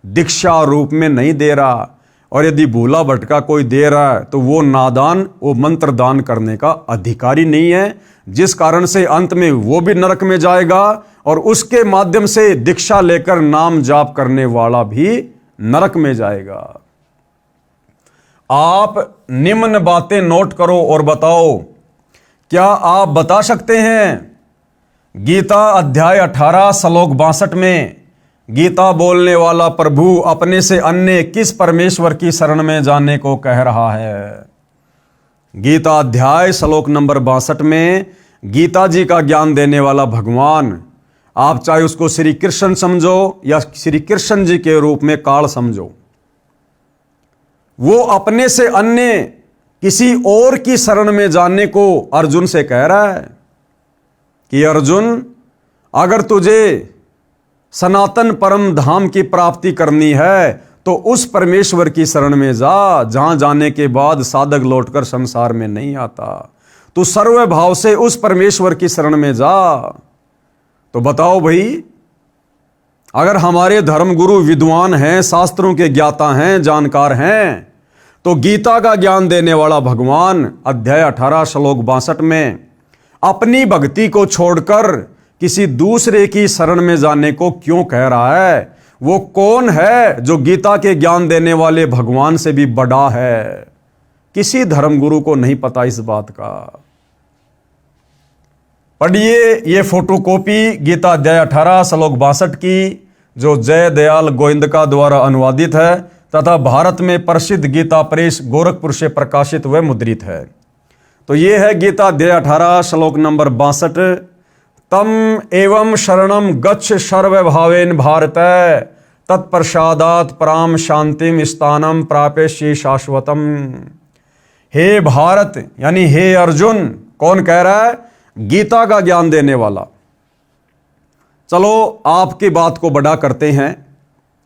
दीक्षा रूप में नहीं दे रहा, और यदि भूला भटका कोई दे रहा है तो वो नादान, वो मंत्र दान करने का अधिकारी नहीं है, जिस कारण से अंत में वो भी नरक में जाएगा और उसके माध्यम से दीक्षा लेकर नाम जाप करने वाला भी नरक में जाएगा। आप निम्न बातें नोट करो और बताओ, क्या आप बता सकते हैं गीता अध्याय 18 श्लोक 62 में गीता बोलने वाला प्रभु अपने से अन्य किस परमेश्वर की शरण में जाने को कह रहा है? गीता अध्याय श्लोक नंबर 62 में गीता जी का ज्ञान देने वाला भगवान, आप चाहे उसको श्री कृष्ण समझो या श्री कृष्ण जी के रूप में काल समझो, वो अपने से अन्य किसी और की शरण में जाने को अर्जुन से कह रहा है कि अर्जुन, अगर तुझे सनातन परम धाम की प्राप्ति करनी है तो उस परमेश्वर की शरण में जा, जहां जाने के बाद साधक लौटकर संसार में नहीं आता। तू सर्व भाव से उस परमेश्वर की शरण में जा। तो बताओ भाई, अगर हमारे धर्मगुरु विद्वान हैं, शास्त्रों के ज्ञाता हैं, जानकार हैं, तो गीता का ज्ञान देने वाला भगवान अध्याय 18 श्लोक 62 में अपनी भक्ति को छोड़कर किसी दूसरे की शरण में जाने को क्यों कह रहा है? वो कौन है जो गीता के ज्ञान देने वाले भगवान से भी बड़ा है? किसी धर्मगुरु को नहीं पता इस बात का। पढ़िए ये फोटोकॉपी गीता अध्याय 18 श्लोक 62 की, जो जय दयाल गोविंदका द्वारा अनुवादित है तथा भारत में प्रसिद्ध गीता प्रेस गोरखपुर से प्रकाशित व मुद्रित है। तो ये है गीता अध्याय 18 श्लोक नंबर 62। तम एवं शरणम गच्छ सर्वभावेन भारत तत्प्रसादात पराम शांतिम स्थानम प्रापेष्यि शाश्वतम। हे भारत, यानी हे अर्जुन, कौन कह रहा है? गीता का ज्ञान देने वाला। चलो आपकी बात को बड़ा करते हैं।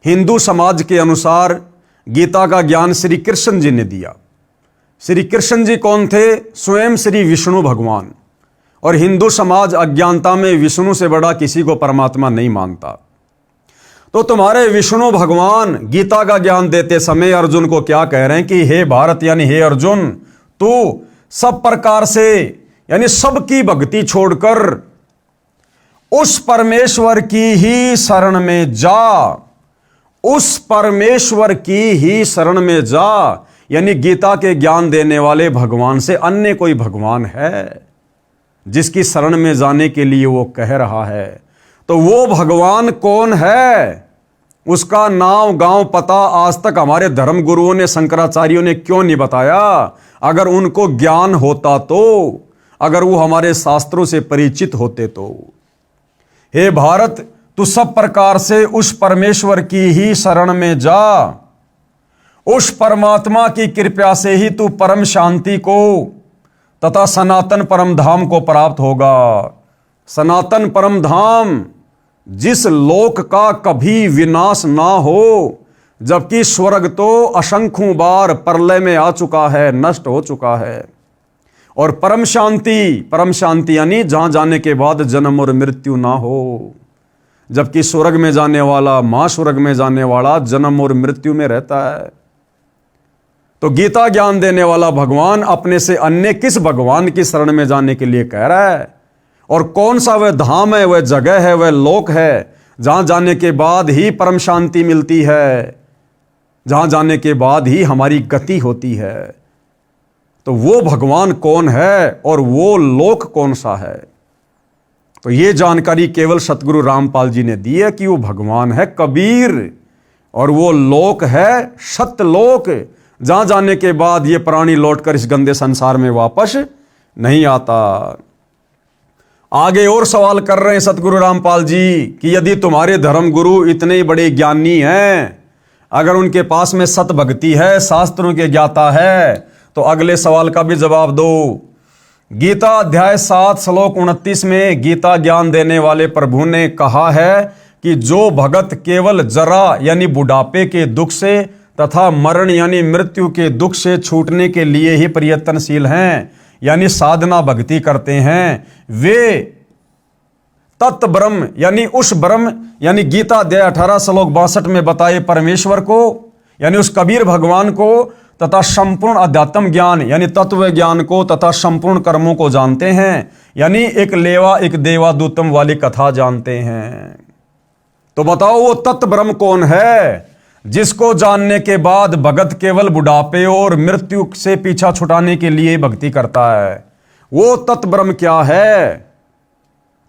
हिंदू समाज के अनुसार गीता का ज्ञान श्री कृष्ण जी ने दिया। श्री कृष्ण जी कौन थे? स्वयं श्री विष्णु भगवान। और हिंदू समाज अज्ञानता में विष्णु से बड़ा किसी को परमात्मा नहीं मानता। तो तुम्हारे विष्णु भगवान गीता का ज्ञान देते समय अर्जुन को क्या कह रहे हैं कि हे भारत, यानी हे अर्जुन, तू सब प्रकार से, यानी सबकी भक्ति छोड़कर उस परमेश्वर की ही शरण में जा। उस परमेश्वर की ही शरण में जा, यानी गीता के ज्ञान देने वाले भगवान से अन्य कोई भगवान है जिसकी शरण में जाने के लिए वो कह रहा है? तो वो भगवान कौन है? उसका नाम, गांव, पता आज तक हमारे धर्म गुरुओं ने, शंकराचार्यों ने क्यों नहीं बताया? अगर उनको ज्ञान होता तो, अगर वो हमारे शास्त्रों से परिचित होते तो। हे भारत, तू सब प्रकार से उस परमेश्वर की ही शरण में जा। उस परमात्मा की कृपा से ही तू परम शांति को तथा सनातन परम धाम को प्राप्त होगा। सनातन परम धाम, जिस लोक का कभी विनाश ना हो, जबकि स्वर्ग तो असंख्यों बार प्रलय में आ चुका है, नष्ट हो चुका है। और परम शांति यानी जहां जाने के बाद जन्म और मृत्यु ना हो, जबकि स्वर्ग में जाने वाला, महास्वर्ग में जाने वाला जन्म और मृत्यु में रहता है। तो गीता ज्ञान देने वाला भगवान अपने से अन्य किस भगवान की शरण में जाने के लिए कह रहा है? और कौन सा वह धाम है, वह जगह है, वह लोक है जहां जाने के बाद ही परम शांति मिलती है, जहां जाने के बाद ही हमारी गति होती है? तो वो भगवान कौन है और वो लोक कौन सा है? तो ये जानकारी केवल सतगुरु रामपाल जी ने दी है कि वो भगवान है कबीर, और वो लोक है सत्यलोक, जहां जाने के बाद ये प्राणी लौटकर इस गंदे संसार में वापस नहीं आता। आगे और सवाल कर रहे हैं सतगुरु रामपाल जी कि यदि तुम्हारे धर्म गुरु इतने बड़े ज्ञानी हैं, अगर उनके पास में सत भक्ति है, शास्त्रों के ज्ञाता है, तो अगले सवाल का भी जवाब दो। गीता अध्याय 7 श्लोक 29 में गीता ज्ञान देने वाले प्रभु ने कहा है कि जो भगत केवल जरा यानी बुढ़ापे के दुख से तथा मरण यानी मृत्यु के दुख से छूटने के लिए ही प्रयत्नशील हैं, यानी साधना भक्ति करते हैं, वे तत् ब्रह्म यानी उस ब्रह्म यानी गीता अध्याय 18 श्लोक 62 में बताए परमेश्वर को, यानी उस कबीर भगवान को तथा संपूर्ण अध्यात्म ज्ञान यानी तत्व ज्ञान को तथा संपूर्ण कर्मों को जानते हैं, यानी एक लेवा एक देवादूतम वाली कथा जानते हैं। तो बताओ वो तत्व ब्रह्म कौन है जिसको जानने के बाद भगत केवल बुढ़ापे और मृत्यु से पीछा छुटाने के लिए भक्ति करता है? वो तत्व ब्रह्म क्या है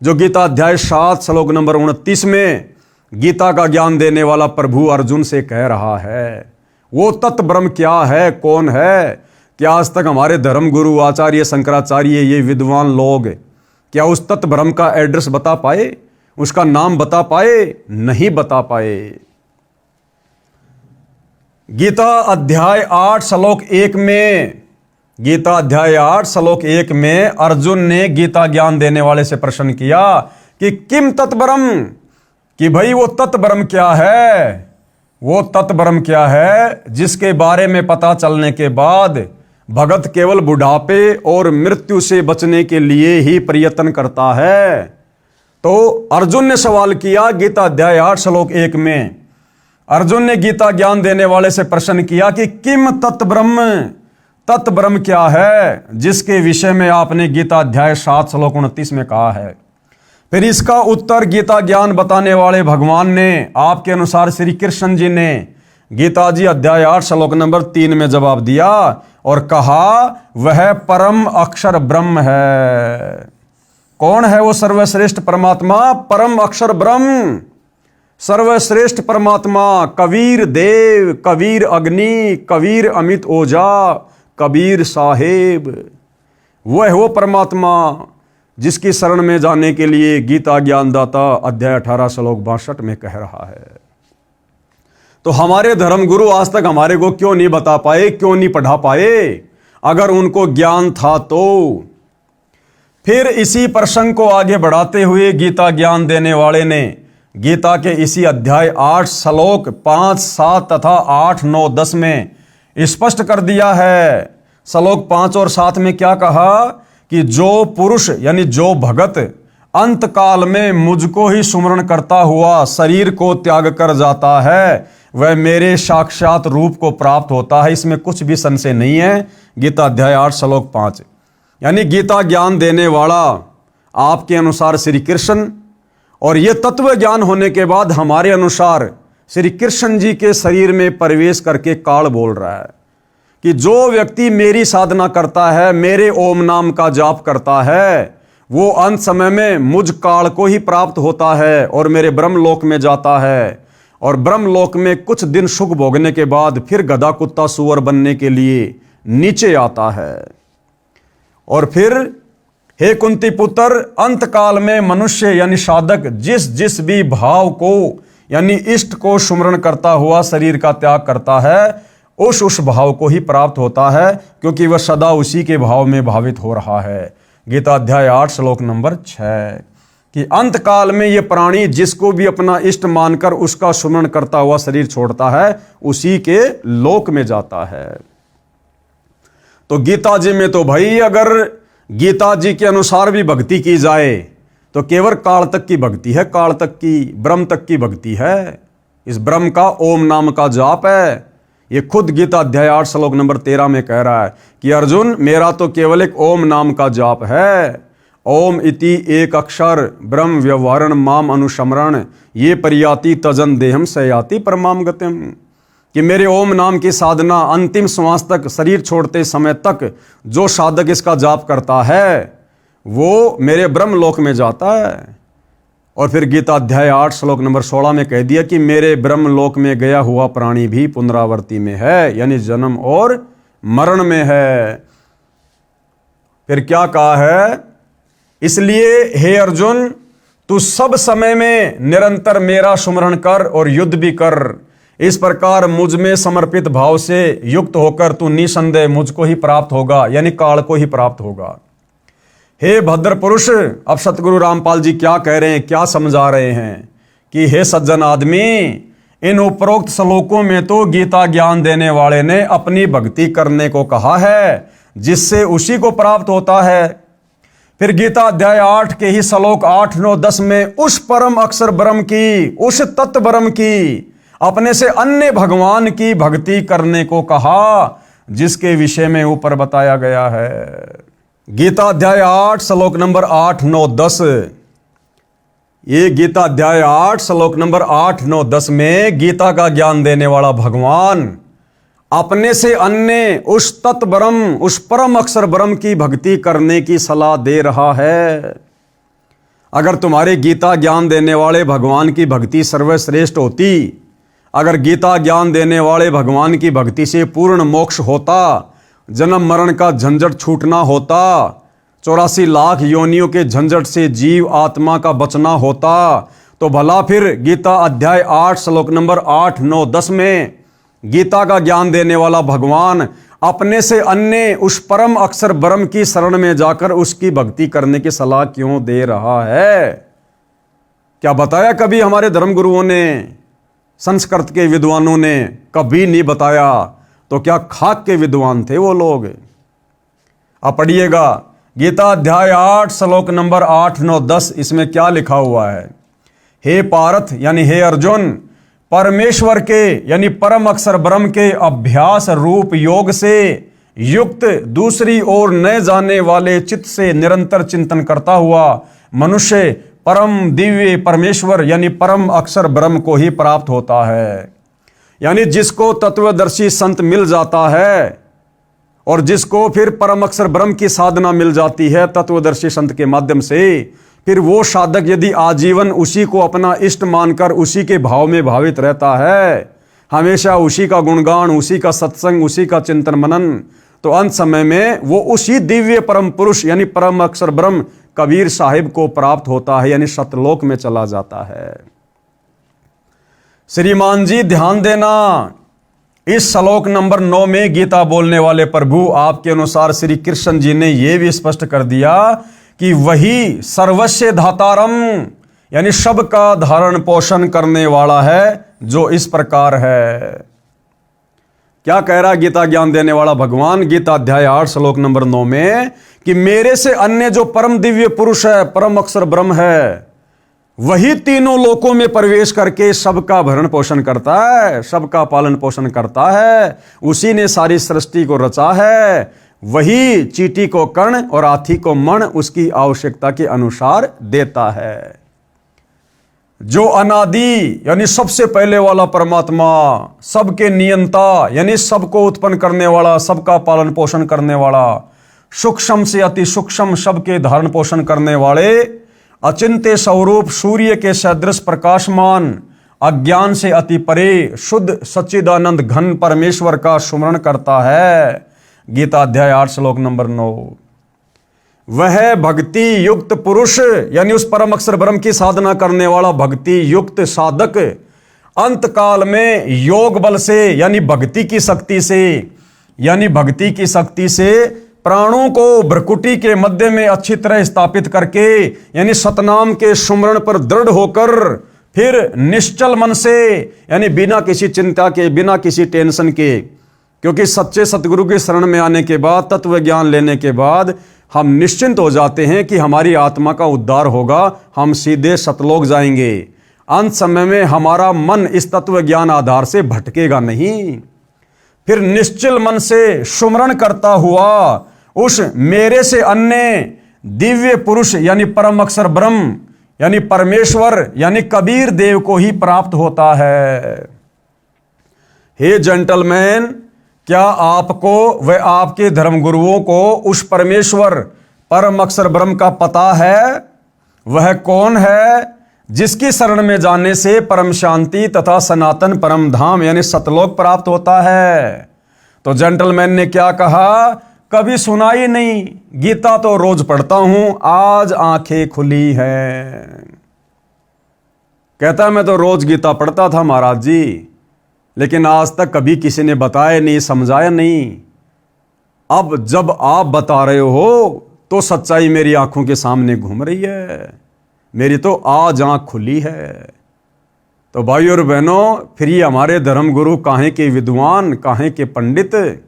जो गीता अध्याय 7 श्लोक नंबर 29 में गीता का ज्ञान देने वाला प्रभु अर्जुन से कह रहा है? वो तत्व ब्रह्म क्या है, कौन है? क्या आज तक हमारे धर्म गुरु आचार्य शंकराचार्य ये विद्वान लोग क्या उस तत्व ब्रह्म का एड्रेस बता पाए, उसका नाम बता पाए? नहीं बता पाए। गीता अध्याय 8 श्लोक 1 में गीता अध्याय 8 श्लोक 1 में अर्जुन ने गीता ज्ञान देने वाले से प्रश्न किया कि किम तत्व ब्रह्म, कि भाई वो तत्व ब्रह्म क्या है? वो तत्व ब्रह्म क्या है जिसके बारे में पता चलने के बाद भगत केवल बुढ़ापे और मृत्यु से बचने के लिए ही प्रयत्न करता है? तो अर्जुन ने सवाल किया गीता अध्याय 8 श्लोक 1 में अर्जुन ने गीता ज्ञान देने वाले से प्रश्न किया कि किम तत्व ब्रह्म, तत्व ब्रह्म क्या है जिसके विषय में आपने गीता अध्याय 7 श्लोक 29 में कहा है? फिर इसका उत्तर गीता ज्ञान बताने वाले भगवान ने आपके अनुसार श्री कृष्ण जी ने गीता जी अध्याय 8 श्लोक नंबर 3 में जवाब दिया और कहा वह परम अक्षर ब्रह्म है। कौन है वो सर्वश्रेष्ठ परमात्मा? परम अक्षर ब्रह्म, सर्वश्रेष्ठ परमात्मा, कबीर देव, कबीर अग्नि, कबीर अमित ओझा, कबीर साहेब, वह वो परमात्मा जिसकी शरण में जाने के लिए गीता ज्ञानदाता अध्याय 18 श्लोक 62 में कह रहा है। तो हमारे धर्म गुरु आज तक हमारे को क्यों नहीं बता पाए, क्यों नहीं पढ़ा पाए? अगर उनको ज्ञान था तो। फिर इसी प्रसंग को आगे बढ़ाते हुए गीता ज्ञान देने वाले ने गीता के इसी अध्याय 8 श्लोक 5, 7 तथा 8, 9, 10 में स्पष्ट कर दिया है। श्लोक 5 और 7 में क्या कहा कि जो पुरुष यानी जो भगत अंत काल में मुझको ही सुमरण करता हुआ शरीर को त्याग कर जाता है वह मेरे साक्षात रूप को प्राप्त होता है, इसमें कुछ भी संशय नहीं है। गीता अध्याय 8 श्लोक 5 यानी गीता ज्ञान देने वाला आपके अनुसार श्री कृष्ण, और ये तत्व ज्ञान होने के बाद हमारे अनुसार श्री कृष्ण जी के शरीर में प्रवेश करके काल बोल रहा है कि जो व्यक्ति मेरी साधना करता है, मेरे ओम नाम का जाप करता है, वो अंत समय में मुझ काल को ही प्राप्त होता है और मेरे ब्रह्मलोक में जाता है, और ब्रह्मलोक में कुछ दिन सुख भोगने के बाद फिर गधा कुत्ता सुअर बनने के लिए नीचे आता है। और फिर हे कुंती पुत्र, अंत काल में मनुष्य यानी साधक जिस जिस भी भाव को यानी इष्ट को सुमरण करता हुआ शरीर का त्याग करता है, उस भाव को ही प्राप्त होता है, क्योंकि वह सदा उसी के भाव में भावित हो रहा है। गीता अध्याय 8 श्लोक नंबर 6 कि अंत काल में ये प्राणी जिसको भी अपना इष्ट मानकर उसका सुमरण करता हुआ शरीर छोड़ता है, उसी के लोक में जाता है। तो गीता जी में तो भाई अगर गीता जी के अनुसार भी भक्ति की जाए तो केवल काल तक की भक्ति है, काल तक की, ब्रह्म तक की भक्ति है। इस ब्रह्म का ओम नाम का जाप है। ये खुद गीता अध्याय 8 श्लोक नंबर 13 में कह रहा है कि अर्जुन मेरा तो केवल एक ओम नाम का जाप है। ओम इति एक अक्षर ब्रह्म व्यवहारण माम अनुस्मरण ये परियाति तजन देहम सयाति परमाम गतिम, कि मेरे ओम नाम की साधना अंतिम श्वास तक, शरीर छोड़ते समय तक जो साधक इसका जाप करता है वो मेरे ब्रह्म लोक में जाता है। और फिर गीता अध्याय 8 श्लोक नंबर 16 में कह दिया कि मेरे ब्रह्म लोक में गया हुआ प्राणी भी पुनरावृत्ति में है, यानी जन्म और मरण में है। फिर क्या कहा है? इसलिए हे अर्जुन, तू सब समय में निरंतर मेरा सुमरण कर और युद्ध भी कर। इस प्रकार मुझ में समर्पित भाव से युक्त होकर तू निसंदेह मुझको ही प्राप्त होगा, यानी काल को ही प्राप्त होगा। हे भद्र पुरुष, अब सतगुरु रामपाल जी क्या कह रहे हैं, क्या समझा रहे हैं कि हे सज्जन आदमी, इन उपरोक्त श्लोकों में तो गीता ज्ञान देने वाले ने अपनी भक्ति करने को कहा है जिससे उसी को प्राप्त होता है। फिर गीता अध्याय 8 के ही श्लोक 8, 9, 10 में उस परम अक्षर ब्रह्म की, उस तत्व ब्रह्म की, अपने से अन्य भगवान की भक्ति करने को कहा जिसके विषय में ऊपर बताया गया है। गीता अध्याय 8 श्लोक नंबर 8, 9, 10। ये गीता अध्याय 8 श्लोक नंबर 8, 9, 10 में गीता का ज्ञान देने वाला भगवान अपने से अन्य उस तत्व ब्रह्म, उस परम अक्षर ब्रह्म की भक्ति करने की सलाह दे रहा है। अगर तुम्हारे गीता ज्ञान देने वाले भगवान की भक्ति सर्वश्रेष्ठ होती, अगर गीता ज्ञान देने वाले भगवान की भक्ति से पूर्ण मोक्ष होता, जन्म मरण का झंझट छूटना होता, 84 लाख योनियों के झंझट से जीव आत्मा का बचना होता, तो भला फिर गीता अध्याय 8 श्लोक नंबर 8, 9, 10 में गीता का ज्ञान देने वाला भगवान अपने से अन्य उस परम अक्षर ब्रह्म की शरण में जाकर उसकी भक्ति करने की सलाह क्यों दे रहा है? क्या बताया कभी हमारे धर्मगुरुओं ने, संस्कृत के विद्वानों ने? कभी नहीं बताया। तो क्या खाक के विद्वान थे वो लोग? अब पढ़िएगा गीता अध्याय 8 श्लोक नंबर 8, 9, 10। इसमें क्या लिखा हुआ है? हे पार्थ यानी हे अर्जुन, परमेश्वर के यानी परम अक्षर ब्रह्म के अभ्यास रूप योग से युक्त दूसरी ओर न जाने वाले चित्त से निरंतर चिंतन करता हुआ मनुष्य परम दिव्य परमेश्वर यानी परम अक्षर ब्रह्म को ही प्राप्त होता है। यानी जिसको तत्वदर्शी संत मिल जाता है और जिसको फिर परम अक्षर ब्रह्म की साधना मिल जाती है तत्वदर्शी संत के माध्यम से, फिर वो साधक यदि आजीवन उसी को अपना इष्ट मानकर उसी के भाव में भावित रहता है, हमेशा उसी का गुणगान, उसी का सत्संग, उसी का चिंतन मनन, तो अंत समय में वो उसी दिव्य परम पुरुष यानी परम अक्षर ब्रह्म कबीर साहिब को प्राप्त होता है, यानी सतलोक में चला जाता है। श्रीमान जी ध्यान देना, इस श्लोक नंबर 9 में गीता बोलने वाले प्रभु आपके अनुसार श्री कृष्ण जी ने यह भी स्पष्ट कर दिया कि वही सर्वस्व धातारम यानी सबका धारण पोषण करने वाला है, जो इस प्रकार है। क्या कह रहा गीता ज्ञान देने वाला भगवान गीता अध्याय 8 श्लोक नंबर 9 में कि मेरे से अन्य जो परम दिव्य पुरुष है, परम अक्षर ब्रह्म है, वही तीनों लोकों में प्रवेश करके सबका भरण पोषण करता है, सबका पालन पोषण करता है। उसी ने सारी सृष्टि को रचा है। वही चींटी को कर्ण और हाथी को मण उसकी आवश्यकता के अनुसार देता है। जो अनादि यानी सबसे पहले वाला परमात्मा, सबके नियंता यानी सबको उत्पन्न करने वाला, सबका पालन पोषण करने वाला, सूक्ष्म से अति सूक्ष्म सबके धारण पोषण करने वाले, अचिंत्य स्वरूप सूर्य के सदृश प्रकाशमान, अज्ञान से अति परे शुद्ध सच्चिदानंद घन परमेश्वर का सुमरण करता है। गीता अध्याय 8 श्लोक नंबर 9। वह भक्ति युक्त पुरुष यानी उस परम अक्षर ब्रह्म की साधना करने वाला भक्ति युक्त साधक अंत काल में योग बल से यानी भक्ति की शक्ति से प्राणों को भ्रकुटी के मध्य में अच्छी तरह स्थापित करके यानी सतनाम के सुमरण पर दृढ़ होकर फिर निश्चल मन से यानी बिना किसी चिंता के, बिना किसी टेंशन के, क्योंकि सच्चे सतगुरु के शरण में आने के बाद, तत्व ज्ञान लेने के बाद हम निश्चिंत हो जाते हैं कि हमारी आत्मा का उद्धार होगा, हम सीधे सतलोक जाएंगे। अंत समय में हमारा मन इस तत्व ज्ञान आधार से भटकेगा नहीं। फिर निश्चल मन से सुमरण करता हुआ उस मेरे से अन्य दिव्य पुरुष यानी परम अक्षर ब्रह्म यानी परमेश्वर यानी कबीर देव को ही प्राप्त होता है। हे जेंटलमैन, क्या आपको व आपके धर्मगुरुओं को उस परमेश्वर परम अक्षर ब्रह्म का पता है? वह कौन है जिसकी शरण में जाने से परम शांति तथा सनातन परम धाम यानी सतलोक प्राप्त होता है? तो जेंटलमैन ने क्या कहा? कभी सुना ही नहीं, गीता तो रोज पढ़ता हूं, आज आंखें खुली हैं। कहता मैं तो रोज गीता पढ़ता था महाराज जी, लेकिन आज तक कभी किसी ने बताया नहीं, समझाया नहीं। अब जब आप बता रहे हो तो सच्चाई मेरी आंखों के सामने घूम रही है, मेरी तो आज आंख खुली है। तो भाई और बहनों, फिर ये हमारे धर्मगुरु काहे के विद्वान, काहे के पंडित,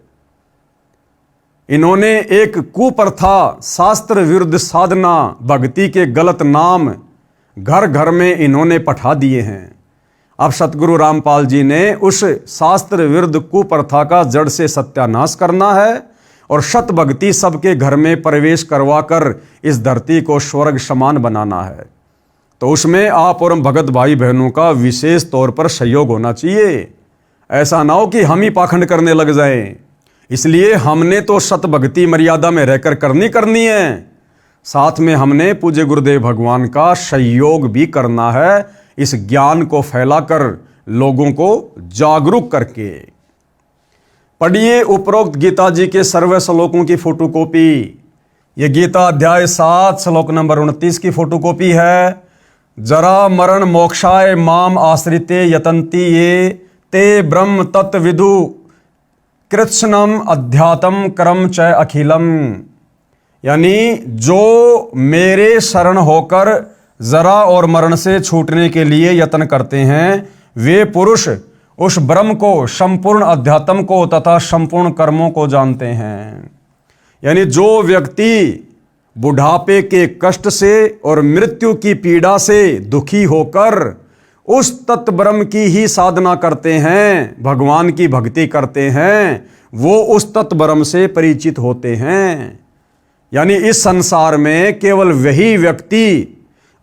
इन्होंने एक कुप्रथा, शास्त्र विरुद्ध साधना, भक्ति के गलत नाम घर घर में इन्होंने पठा दिए हैं। अब सतगुरु रामपाल जी ने उस शास्त्र विरुद्ध कुप्रथा का जड़ से सत्यानाश करना है और सत भक्ति सबके घर में प्रवेश करवाकर इस धरती को स्वर्ग समान बनाना है। तो उसमें आप और हम भगत भाई बहनों का विशेष तौर पर सहयोग होना चाहिए। ऐसा ना हो कि हम ही पाखंड करने लग जाएं। इसलिए हमने तो सत भक्ति मर्यादा में रहकर करनी है, साथ में हमने पूज्य गुरुदेव भगवान का सहयोग भी करना है, इस ज्ञान को फैलाकर लोगों को जागरूक करके। पढ़िए उपरोक्त गीता जी के सर्व श्लोकों की फोटोकॉपी। ये गीता अध्याय 7 श्लोक नंबर 29 की फोटोकॉपी है। जरा मरण मोक्षाय माम आश्रिते यतन्ति ये ते ब्रह्म तत्विदु कृत्स्नम अध्यात्म करम च अखिलम। यानी जो मेरे शरण होकर जरा और मरण से छूटने के लिए यत्न करते हैं वे पुरुष उस ब्रह्म को, संपूर्ण अध्यात्म को तथा संपूर्ण कर्मों को जानते हैं। यानी जो व्यक्ति बुढ़ापे के कष्ट से और मृत्यु की पीड़ा से दुखी होकर उस तत्व ब्रह्म की ही साधना करते हैं, भगवान की भक्ति करते हैं, वो उस तत्व ब्रह्म से परिचित होते हैं। यानी इस संसार में केवल वही व्यक्ति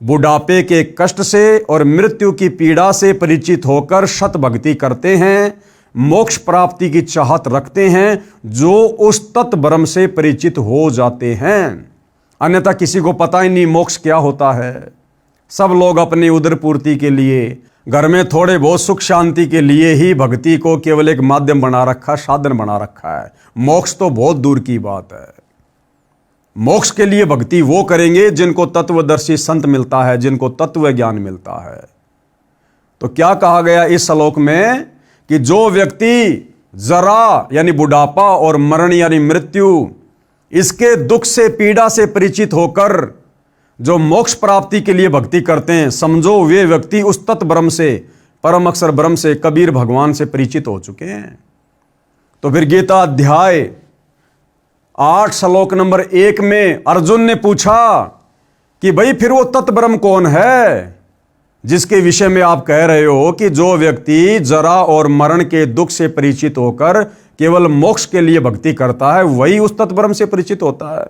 बुढ़ापे के कष्ट से और मृत्यु की पीड़ा से परिचित होकर सत भक्ति करते हैं, मोक्ष प्राप्ति की चाहत रखते हैं, जो उस तत्व ब्रह्म से परिचित हो जाते हैं। अन्यथा किसी को पता ही नहीं मोक्ष क्या होता है। सब लोग अपनी उदर पूर्ति के लिए, घर में थोड़े बहुत सुख शांति के लिए ही भक्ति को केवल एक माध्यम बना रखा, साधन बना रखा है। मोक्ष तो बहुत दूर की बात है। मोक्ष के लिए भक्ति वो करेंगे जिनको तत्वदर्शी संत मिलता है, जिनको तत्व ज्ञान मिलता है। तो क्या कहा गया इस श्लोक में कि जो व्यक्ति जरा यानी बुढ़ापा और मरण यानी मृत्यु, इसके दुख से पीड़ा से परिचित होकर जो मोक्ष प्राप्ति के लिए भक्ति करते हैं, समझो वे व्यक्ति उस तत्व ब्रह्म से, परम अक्षर ब्रह्म से, कबीर भगवान से परिचित हो चुके हैं। तो फिर गीता अध्याय 8 श्लोक नंबर 1 में अर्जुन ने पूछा कि भाई फिर वो तत्व ब्रह्म कौन है जिसके विषय में आप कह रहे हो कि जो व्यक्ति जरा और मरण के दुख से परिचित होकर केवल मोक्ष के लिए भक्ति करता है वही उस तत्व ब्रह्म से परिचित होता है।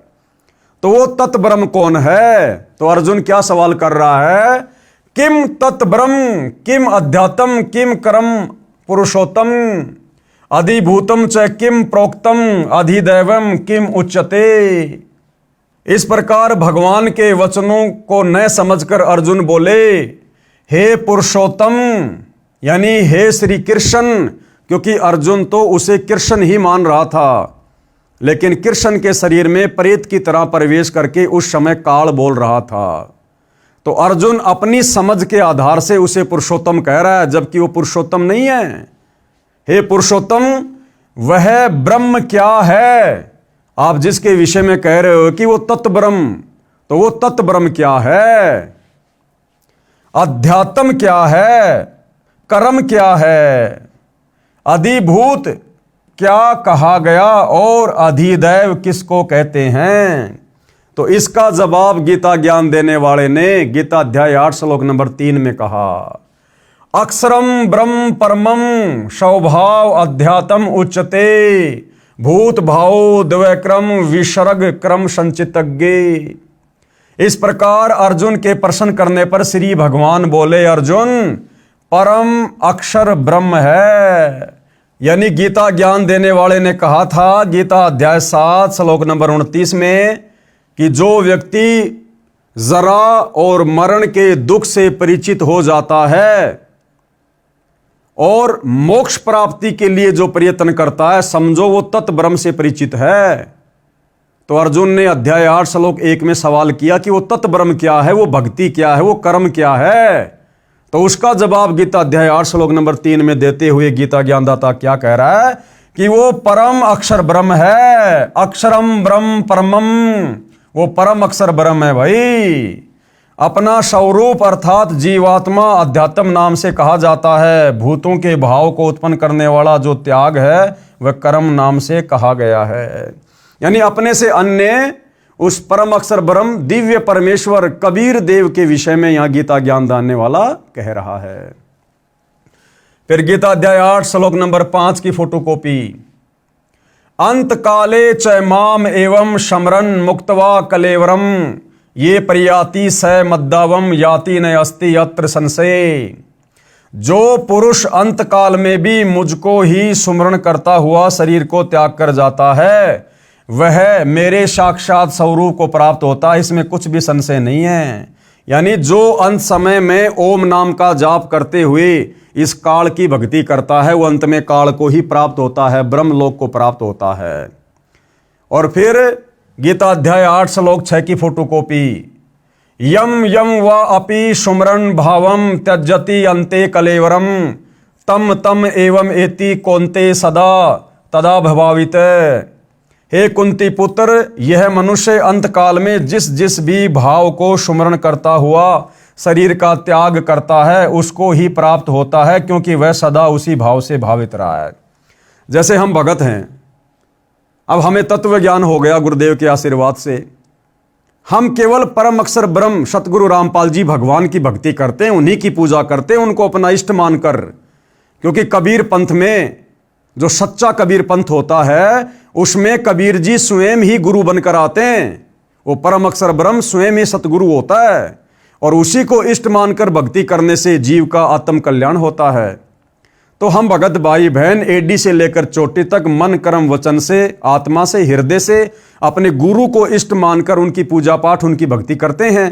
तो वो तत्व ब्रह्म कौन है? तो अर्जुन क्या सवाल कर रहा है, किम तत्व ब्रह्म किम अध्यात्म किम कर्म पुरुषोत्तम अधिभूतम च किम प्रोक्तम अधिदैवम किम उच्यते। इस प्रकार भगवान के वचनों को न समझकर अर्जुन बोले, हे पुरुषोत्तम यानी हे श्री कृष्ण, क्योंकि अर्जुन तो उसे कृष्ण ही मान रहा था, लेकिन कृष्ण के शरीर में प्रेत की तरह प्रवेश करके उस समय काल बोल रहा था। तो अर्जुन अपनी समझ के आधार से उसे पुरुषोत्तम कह रहा है, जबकि वो पुरुषोत्तम नहीं है। हे पुरुषोत्तम, वह ब्रह्म क्या है आप जिसके विषय में कह रहे हो कि वो तत्व ब्रह्म, तो वो तत्व ब्रह्म क्या है? अध्यात्म क्या है? कर्म क्या है? अधिभूत क्या कहा गया और अधिदैव किसको कहते हैं? तो इसका जवाब गीता ज्ञान देने वाले ने गीता अध्याय 8 श्लोक नंबर 3 में कहा, अक्षरम ब्रह्म परमम स्वभाव अध्यात्म उच्यते भूत भाव द्वैक्रम विसर्ग क्रम संचितज्ञ। इस प्रकार अर्जुन के प्रश्न करने पर श्री भगवान बोले, अर्जुन परम अक्षर ब्रह्म है। यानी गीता ज्ञान देने वाले ने कहा था गीता अध्याय 7 श्लोक नंबर 29 में कि जो व्यक्ति जरा और मरण के दुख से परिचित हो जाता है और मोक्ष प्राप्ति के लिए जो प्रयत्न करता है, समझो वो तत्व ब्रह्म से परिचित है। तो अर्जुन ने अध्याय 8 श्लोक 1 में सवाल किया कि वो तत्व ब्रह्म क्या है, वो भक्ति क्या है, वो कर्म क्या है? तो उसका जवाब गीता अध्याय 8 श्लोक नंबर 3 में देते हुए गीता ज्ञानदाता क्या कह रहा है कि वो परम अक्षर ब्रह्म है। अक्षरम ब्रह्म परमम, वो परम अक्षर ब्रह्म है भाई। अपना स्वरूप अर्थात जीवात्मा अध्यात्म नाम से कहा जाता है। भूतों के भाव को उत्पन्न करने वाला जो त्याग है वह कर्म नाम से कहा गया है। यानी अपने से अन्य उस परम अक्षर ब्रह्म दिव्य परमेश्वर कबीर देव के विषय में यहां गीता ज्ञान दानने वाला कह रहा है। फिर गीता अध्याय 8 श्लोक नंबर 5 की फोटोकॉपी। अंत काले च माम एवं शमरन मुक्तवा कलेवरम ये प्रयाति स मद्दावम याति न अस्ति यत्र संशय। जो पुरुष अंत काल में भी मुझको ही सुमरण करता हुआ शरीर को त्याग कर जाता है वह मेरे साक्षात स्वरूप को प्राप्त होता है, इसमें कुछ भी संशय नहीं है। यानी जो अंत समय में ओम नाम का जाप करते हुए इस काल की भक्ति करता है वो अंत में काल को ही प्राप्त होता है, ब्रह्मलोक को प्राप्त होता है। और फिर गीता अध्याय 8 श्लोक 6 की फोटोकॉपी। यम यम व अपि सुमरन भावम त्यजति अंते कलेवरम तम तम एवं एति कौन्ते सदा तदा भवावित। हे कुंती पुत्र, यह मनुष्य अंत काल में जिस जिस भी भाव को सुमरण करता हुआ शरीर का त्याग करता है उसको ही प्राप्त होता है, क्योंकि वह सदा उसी भाव से भावित रहा है। जैसे हम भगत हैं, अब हमें तत्व ज्ञान हो गया गुरुदेव के आशीर्वाद से, हम केवल परम अक्षर ब्रह्म सतगुरु रामपाल जी भगवान की भक्ति करते हैं, उन्हीं की पूजा करते हैं, उनको अपना इष्ट मानकर। क्योंकि कबीर पंथ में जो सच्चा कबीर पंथ होता है उसमें कबीर जी स्वयं ही गुरु बनकर आते हैं। वो परम अक्षर ब्रह्म स्वयं ही सतगुरु होता है और उसी को इष्ट मानकर भक्ति करने से जीव का आत्म कल्याण होता है। तो हम भगत भाई बहन एडी से लेकर चोटी तक मन कर्म वचन से आत्मा से हृदय से अपने गुरु को इष्ट मानकर उनकी पूजा पाठ उनकी भक्ति करते हैं।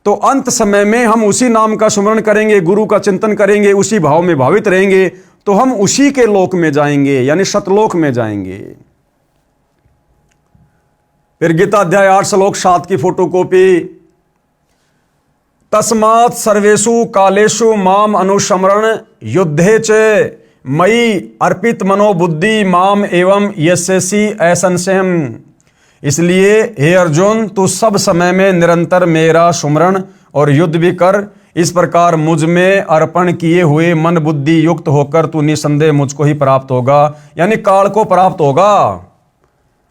तो अंत समय में हम उसी नाम का स्मरण करेंगे, गुरु का चिंतन करेंगे, उसी भाव में भावित रहेंगे तो हम उसी के लोक में जाएंगे, यानी सतलोक में जाएंगे। फिर गीता अध्याय 8 श्लोक 7 की फोटोकॉपी। तस्मात् सर्वेषु कालेषु माम अनुस्मरण युद्धे च मयि अर्पित मनोबुद्धि माम एवं यस्यसि असंशयम्। इसलिए हे अर्जुन, तू सब समय में निरंतर मेरा सुमरण और युद्ध भी कर। इस प्रकार मुझ में अर्पण किए हुए मन बुद्धि युक्त होकर तू निसंदेह मुझको ही प्राप्त होगा, यानी काल को प्राप्त होगा।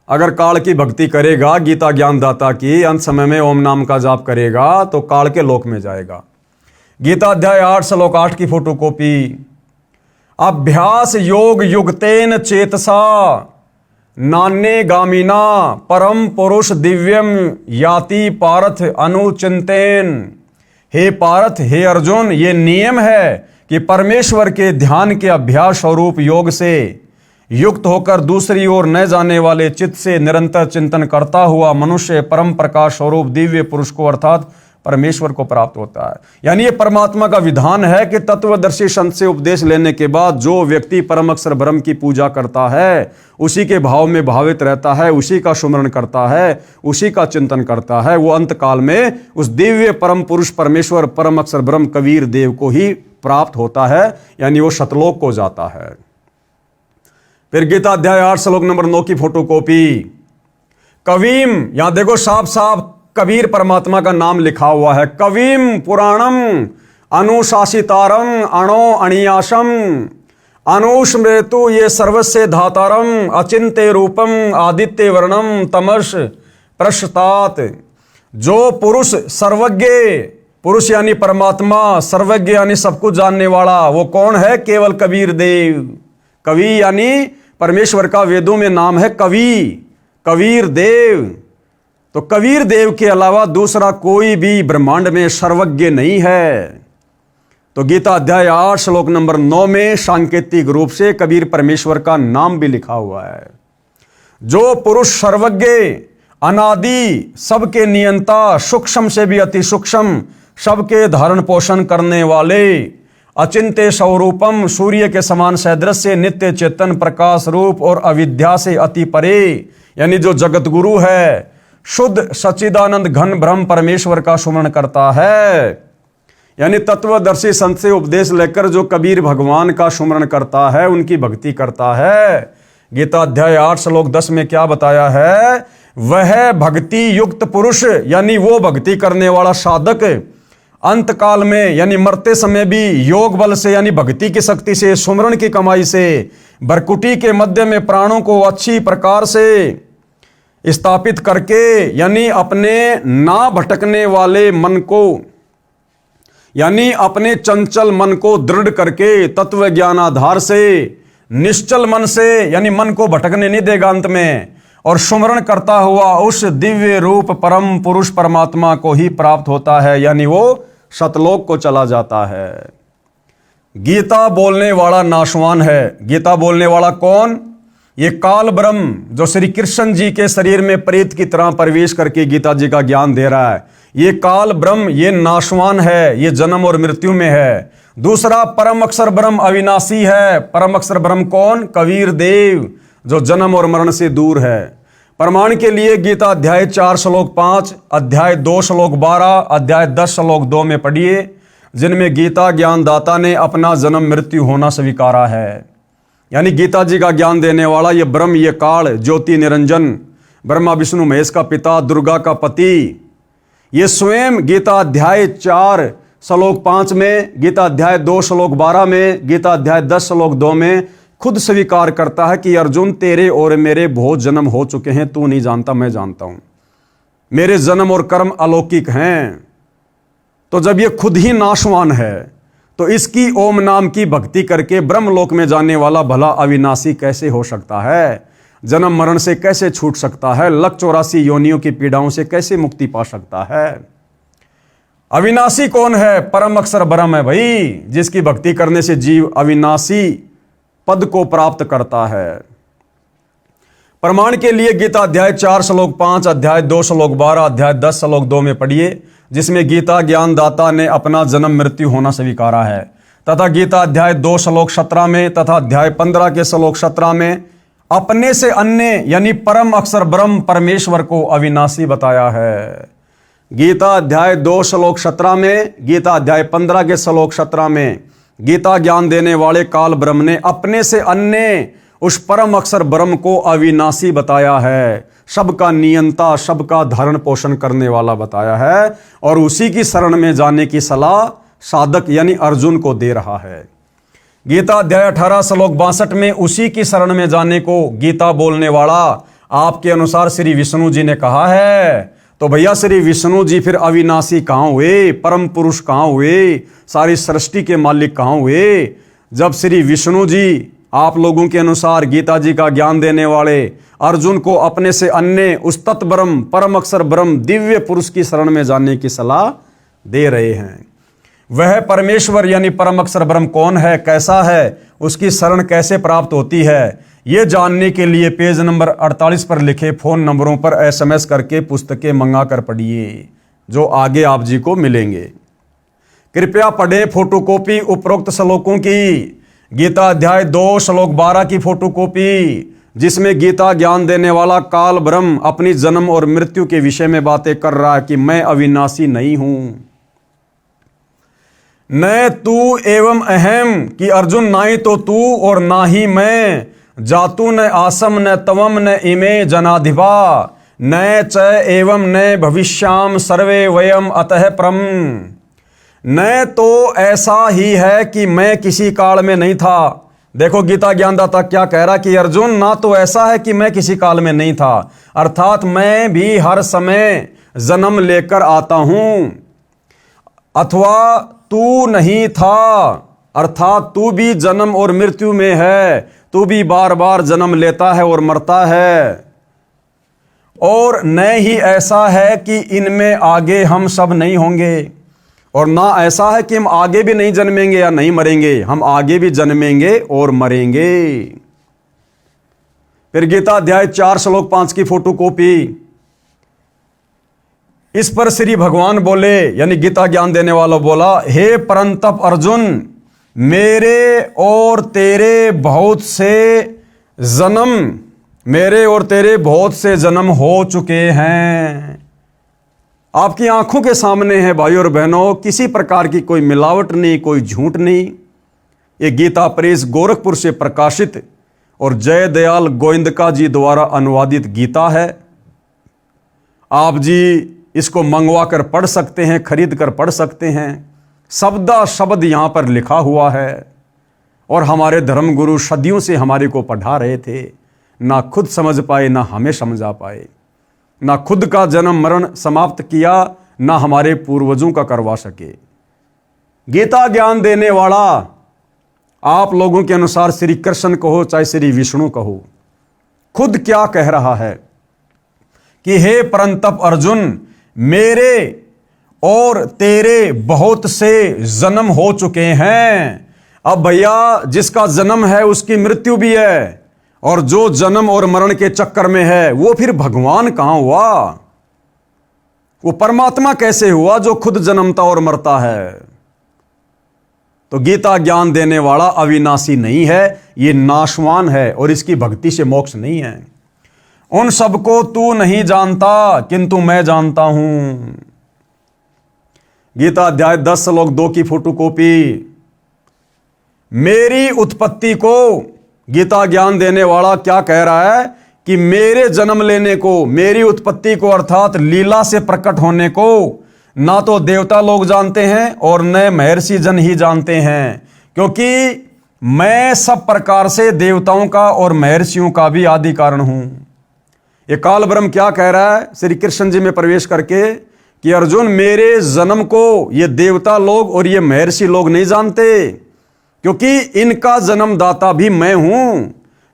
अगर काल की भक्ति करेगा, गीता ज्ञानदाता की, अंत समय में ओम नाम का जाप करेगा तो काल के लोक में जाएगा। गीता अध्याय 8 श्लोक 8 की फोटोकॉपी। अभ्यास योग युक्तेन चेतसा नान्ये गामिना परम पुरुष दिव्यम याति पार्थ अनुचिंतेन। हे पार्थ, हे अर्जुन, ये नियम है कि परमेश्वर के ध्यान के अभ्यास स्वरूप योग से युक्त होकर दूसरी ओर न जाने वाले चित्त से निरंतर चिंतन करता हुआ मनुष्य परम प्रकाश स्वरूप दिव्य पुरुष को अर्थात परमेश्वर को प्राप्त होता है। यानी ये परमात्मा का विधान है कि तत्वदर्शी संत से उपदेश लेने के बाद जो व्यक्ति परम अक्षर ब्रह्म की पूजा करता है, उसी के भाव में भावित रहता है, उसी का सुमरण करता है, उसी का चिंतन करता है, वो अंत काल में उस दिव्य परम पुरुष परमेश्वर परम अक्षर ब्रह्म कबीर देव को ही प्राप्त होता है, यानी वो सतलोक को जाता है। फिर गीता अध्याय 8 श्लोक नंबर 9 की फोटोकॉपी। कवीम, यहां देखो साफ साफ कबीर परमात्मा का नाम लिखा हुआ है। कवीम पुराणम अनुशासितारम अणो अणियासम अनुस्मृतु ये सर्वस्य धातारम अचिंत्य रूपम आदित्य वर्णम तमस प्रशतात। जो पुरुष सर्वज्ञ, पुरुष यानी परमात्मा, सर्वज्ञ यानी सब कुछ जानने वाला, वो कौन है? केवल कबीर देव। कवि यानी परमेश्वर का वेदों में नाम है कवि, कबीर देव। तो कबीर देव के अलावा दूसरा कोई भी ब्रह्मांड में सर्वज्ञ नहीं है। तो गीता अध्याय 8 श्लोक नंबर 9 में सांकेतिक रूप से कबीर परमेश्वर का नाम भी लिखा हुआ है। जो पुरुष सर्वज्ञ, अनादि, सबके नियंता, सूक्ष्म से भी अति सूक्ष्म, सबके धारण पोषण करने वाले, अचिंत्य स्वरूपम, सूर्य के समान सदृश्य, नित्य चेतन प्रकाश रूप और अविद्या से अति परे, यानी जो जगत गुरु है, शुद्ध सच्चिदानंद घन ब्रह्म परमेश्वर का सुमरण करता है। यानी तत्वदर्शी संत से उपदेश लेकर जो कबीर भगवान का सुमरण करता है, उनकी भक्ति करता है। गीता अध्याय 8 श्लोक 10 में क्या बताया है? वह भक्ति युक्त पुरुष, यानी वो भक्ति करने वाला साधक अंत काल में, यानी मरते समय भी योग बल से, यानी भक्ति की शक्ति से, सुमरण की कमाई से, भरकुटी के मध्य में प्राणों को अच्छी प्रकार से स्थापित करके, यानी अपने ना भटकने वाले मन को, यानी अपने चंचल मन को दृढ़ करके तत्व ज्ञान आधार से निश्चल मन से, यानी मन को भटकने नहीं देगा अंत में, और सुमरण करता हुआ उस दिव्य रूप परम पुरुष परमात्मा को ही प्राप्त होता है, यानी वो सतलोक को चला जाता है। गीता बोलने वाला नाशवान है। गीता बोलने वाला कौन? ये काल ब्रह्म जो श्री कृष्ण जी के शरीर में प्रेत की तरह प्रवेश करके गीता जी का ज्ञान दे रहा है। ये काल ब्रह्म ये नाशवान है, ये जन्म और मृत्यु में है। दूसरा परम अक्षर ब्रह्म अविनाशी है। परम अक्षर ब्रह्म कौन? कबीर देव, जो जन्म और मरण से दूर है। प्रमाण के लिए गीता अध्याय 4 श्लोक 5, अध्याय 2 श्लोक 12, अध्याय 10 श्लोक 2 में पढ़िए, जिनमें गीता ज्ञानदाता ने अपना जन्म मृत्यु होना स्वीकारा है। यानी गीता जी का ज्ञान देने वाला ये ब्रह्म, ये काल, ज्योति निरंजन, ब्रह्मा विष्णु महेश का पिता, दुर्गा का पति, ये स्वयं गीता अध्याय 4 श्लोक 5 में, गीता अध्याय 2 श्लोक 12 में, गीता अध्याय 10 श्लोक 2 में खुद स्वीकार करता है कि अर्जुन तेरे और मेरे बहुत जन्म हो चुके हैं, तू नहीं जानता, मैं जानता हूं। मेरे जन्म और कर्म अलौकिक हैं। तो जब ये खुद ही नाशवान है, तो इसकी ओम नाम की भक्ति करके ब्रह्मलोक में जाने वाला भला अविनाशी कैसे हो सकता है? जन्म मरण से कैसे छूट सकता है? लख 84 योनियों की पीड़ाओं से कैसे मुक्ति पा सकता है? अविनाशी कौन है? परम अक्षर ब्रह्म है भाई, जिसकी भक्ति करने से जीव अविनाशी पद को प्राप्त करता है। प्रमाण के लिए गीता अध्याय 4 श्लोक 5, अध्याय 2 श्लोक 12, अध्याय 10 श्लोक 2 में पढ़िए, जिसमें गीता ज्ञानदाता ने अपना जन्म मृत्यु होना स्वीकारा है। तथा गीता अध्याय 2 श्लोक 17 में तथा अध्याय 15 के श्लोक 17 में अपने से अन्य यानी परम अक्षर ब्रह्म परमेश्वर को अविनाशी बताया है। गीता अध्याय 2 श्लोक 17 में, गीता अध्याय 15 के श्लोक 17 में गीता ज्ञान देने वाले काल ब्रह्म ने अपने से अन्य उस परम अक्षर ब्रह्म को अविनाशी बताया है, सबका नियंता, सबका धारण पोषण करने वाला बताया है, और उसी की शरण में जाने की सलाह साधक यानी अर्जुन को दे रहा है। गीता अध्याय 18 श्लोक 62 में उसी की शरण में जाने को गीता बोलने वाला आपके अनुसार श्री विष्णु जी ने कहा है। तो भैया श्री विष्णु जी फिर अविनाशी कहाँ हुए? परम पुरुष कहाँ हुए? सारी सृष्टि के मालिक कहाँ हुए? जब श्री विष्णु जी आप लोगों के अनुसार गीता जी का ज्ञान देने वाले अर्जुन को अपने से अन्य उस तत् ब्रह्म, परम अक्षर ब्रह्म, दिव्य पुरुष की शरण में जाने की सलाह दे रहे हैं। वह परमेश्वर यानी परम अक्षर ब्रह्म कौन है, कैसा है, उसकी शरण कैसे प्राप्त होती है, ये जानने के लिए पेज नंबर 48 पर लिखे फोन नंबरों पर SMS करके पुस्तकें मंगा कर पढ़िए, जो आगे आप जी को मिलेंगे। कृपया पढ़े फोटोकॉपी उपरोक्त श्लोकों की। गीता अध्याय 2 श्लोक 12 की फोटोकॉपी, जिसमें गीता ज्ञान देने वाला काल ब्रह्म अपनी जन्म और मृत्यु के विषय में बातें कर रहा है कि मैं अविनाशी नहीं हूं। न तू एवं अहम, कि अर्जुन ना ही तो तू और ना ही मैं, जातु न आसम न तवम न इमे जनाधिपा, न च एवं न भविष्याम सर्वे वयम अतः परम। न तो ऐसा ही है कि मैं किसी काल में नहीं था। देखो गीता ज्ञानदाता क्या कह रहा कि अर्जुन, ना तो ऐसा है कि मैं किसी काल में नहीं था, अर्थात मैं भी हर समय जन्म लेकर आता हूं, अथवा तू नहीं था, अर्थात तू भी जन्म और मृत्यु में है, तू भी बार बार जन्म लेता है और मरता है। और न ही ऐसा है कि इनमें आगे हम सब नहीं होंगे, और ना ऐसा है कि हम आगे भी नहीं जन्मेंगे या नहीं मरेंगे, हम आगे भी जन्मेंगे और मरेंगे। फिर गीता अध्याय 4 श्लोक 5 की फोटोकॉपी। इस पर श्री भगवान बोले, यानी गीता ज्ञान देने वाला बोला, हे परंतप अर्जुन, मेरे और तेरे बहुत से जन्म हो चुके हैं। आपकी आंखों के सामने है भाई और बहनों, किसी प्रकार की कोई मिलावट नहीं, कोई झूठ नहीं। ये गीता प्रेस गोरखपुर से प्रकाशित और जय दयाल गोविंदका जी द्वारा अनुवादित गीता है। आप जी इसको मंगवा कर पढ़ सकते हैं, खरीद कर पढ़ सकते हैं। शब्दा शब्द यहाँ पर लिखा हुआ है, और हमारे धर्मगुरु सदियों से हमारे को पढ़ा रहे थे, ना खुद समझ पाए ना हमें समझा पाए, ना खुद का जन्म मरण समाप्त किया ना हमारे पूर्वजों का करवा सके। गीता ज्ञान देने वाला, आप लोगों के अनुसार श्री कृष्ण कहो चाहे श्री विष्णु कहो, खुद क्या कह रहा है कि हे परंतप अर्जुन, मेरे और तेरे बहुत से जन्म हो चुके हैं। अब भैया जिसका जन्म है उसकी मृत्यु भी है, और जो जन्म और मरण के चक्कर में है वो फिर भगवान कहां हुआ? वो परमात्मा कैसे हुआ जो खुद जन्मता और मरता है? तो गीता ज्ञान देने वाला अविनाशी नहीं है, ये नाशवान है और इसकी भक्ति से मोक्ष नहीं है। उन सबको तू नहीं जानता किंतु मैं जानता हूं। गीता अध्याय 10 श्लोक 2 की फोटोकॉपी। मेरी उत्पत्ति को गीता ज्ञान देने वाला क्या कह रहा है कि मेरे जन्म लेने को, मेरी उत्पत्ति को अर्थात लीला से प्रकट होने को ना तो देवता लोग जानते हैं और न महर्षि जन ही जानते हैं, क्योंकि मैं सब प्रकार से देवताओं का और महर्षियों का भी आदि कारण हूं। ये काल ब्रह्म क्या कह रहा है श्री कृष्ण जी में प्रवेश करके कि अर्जुन, मेरे जन्म को ये देवता लोग और ये महर्षि लोग नहीं जानते, क्योंकि इनका जन्मदाता भी मैं हूं।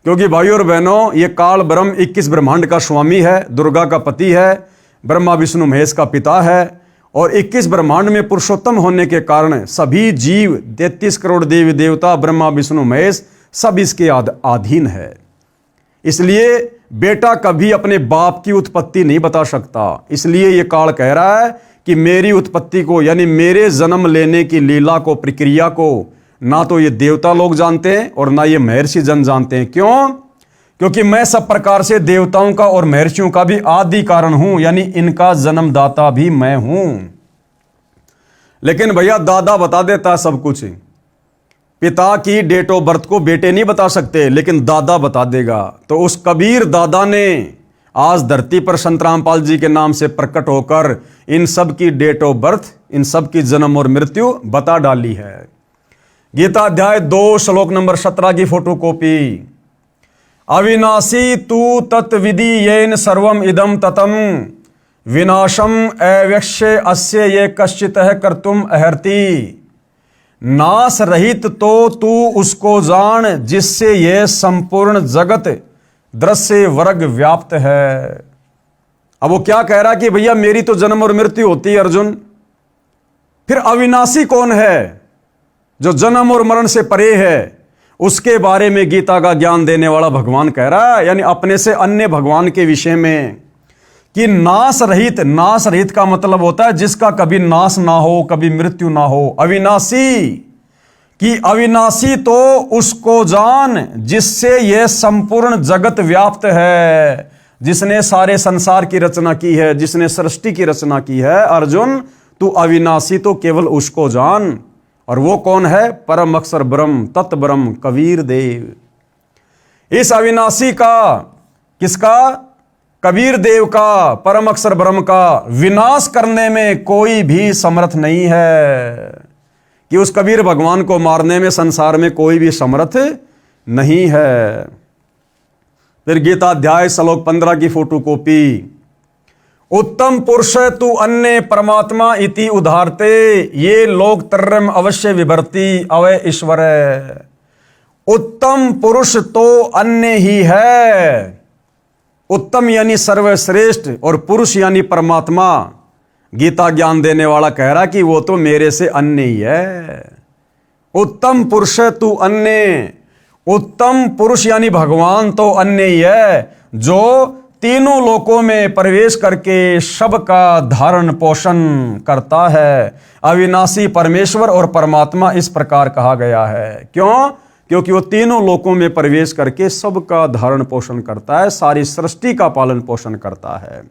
क्योंकि भाइयों और बहनों, ये काल ब्रह्म 21 ब्रह्मांड का स्वामी है, दुर्गा का पति है, ब्रह्मा विष्णु महेश का पिता है, और 21 ब्रह्मांड में पुरुषोत्तम होने के कारण सभी जीव 33 करोड़ देवी देवता ब्रह्मा विष्णु महेश सब इसके अधीन है। इसलिए बेटा कभी अपने बाप की उत्पत्ति नहीं बता सकता। इसलिए ये काल कह रहा है कि मेरी उत्पत्ति को, यानी मेरे जन्म लेने की लीला को, प्रक्रिया को ना तो ये देवता लोग जानते हैं और ना ये महर्षि जन जानते हैं। क्यों? क्योंकि मैं सब प्रकार से देवताओं का और महर्षियों का भी आदि कारण हूं, यानी इनका जन्मदाता भी मैं हूं। लेकिन भैया दादा बता देता सब कुछ। पिता की डेट ऑफ बर्थ को बेटे नहीं बता सकते, लेकिन दादा बता देगा। तो उस कबीर दादा ने आज धरती पर संत रामपाल जी के नाम से प्रकट होकर इन सब की डेट ऑफ बर्थ, इन सब की जन्म और मृत्यु बता डाली है। गीता अध्याय 2 श्लोक नंबर 17 की फोटोकॉपी। अविनाशी तू तत्विधि येन सर्वम इदम ततम विनाशम अव्यक्ष्य अस्य ये कश्चितः कर्तुम अर्हति। नाश रहित तो तू उसको जान जिससे यह संपूर्ण जगत दृश्य वर्ग व्याप्त है। अब वो क्या कह रहा कि भैया मेरी तो जन्म और मृत्यु होती है अर्जुन, फिर अविनाशी कौन है जो जन्म और मरण से परे है? उसके बारे में गीता का ज्ञान देने वाला भगवान कह रहा है, यानी अपने से अन्य भगवान के विषय में, कि नाश रहित। नाश रहित का मतलब होता है जिसका कभी नाश ना हो, कभी मृत्यु ना हो। अविनाशी कि अविनाशी तो उसको जान जिससे यह संपूर्ण जगत व्याप्त है, जिसने सारे संसार की रचना की है, जिसने सृष्टि की रचना की है। अर्जुन, तू अविनाशी तो केवल उसको जान, और वो कौन है? परम अक्षर ब्रह्म, तत् ब्रह्म, कबीर देव। इस अविनाशी का, किसका? कबीर देव का, परम अक्षर ब्रह्म का विनाश करने में कोई भी समर्थ नहीं है, कि उस कबीर भगवान को मारने में संसार में कोई भी समर्थ नहीं है। फिर गीता अध्याय श्लोक 15 की फोटोकॉपी। उत्तम पुरुष तू अन्य परमात्मा इति उदाहरते ये लोग तरम अवश्य विभर्ति अवय ईश्वर। उत्तम पुरुष तो अन्य ही है। उत्तम यानी सर्वश्रेष्ठ और पुरुष यानी परमात्मा। गीता ज्ञान देने वाला कह रहा कि वो तो मेरे से अन्य ही है। उत्तम पुरुष तू अन्य, उत्तम पुरुष यानी भगवान तो अन्य ही है, जो तीनों लोकों में प्रवेश करके सबका धारण पोषण करता है। अविनाशी परमेश्वर और परमात्मा इस प्रकार कहा गया है। क्यों? क्योंकि वो तीनों लोकों में प्रवेश करके सबका धारण पोषण करता है, सारी सृष्टि का पालन पोषण करता है।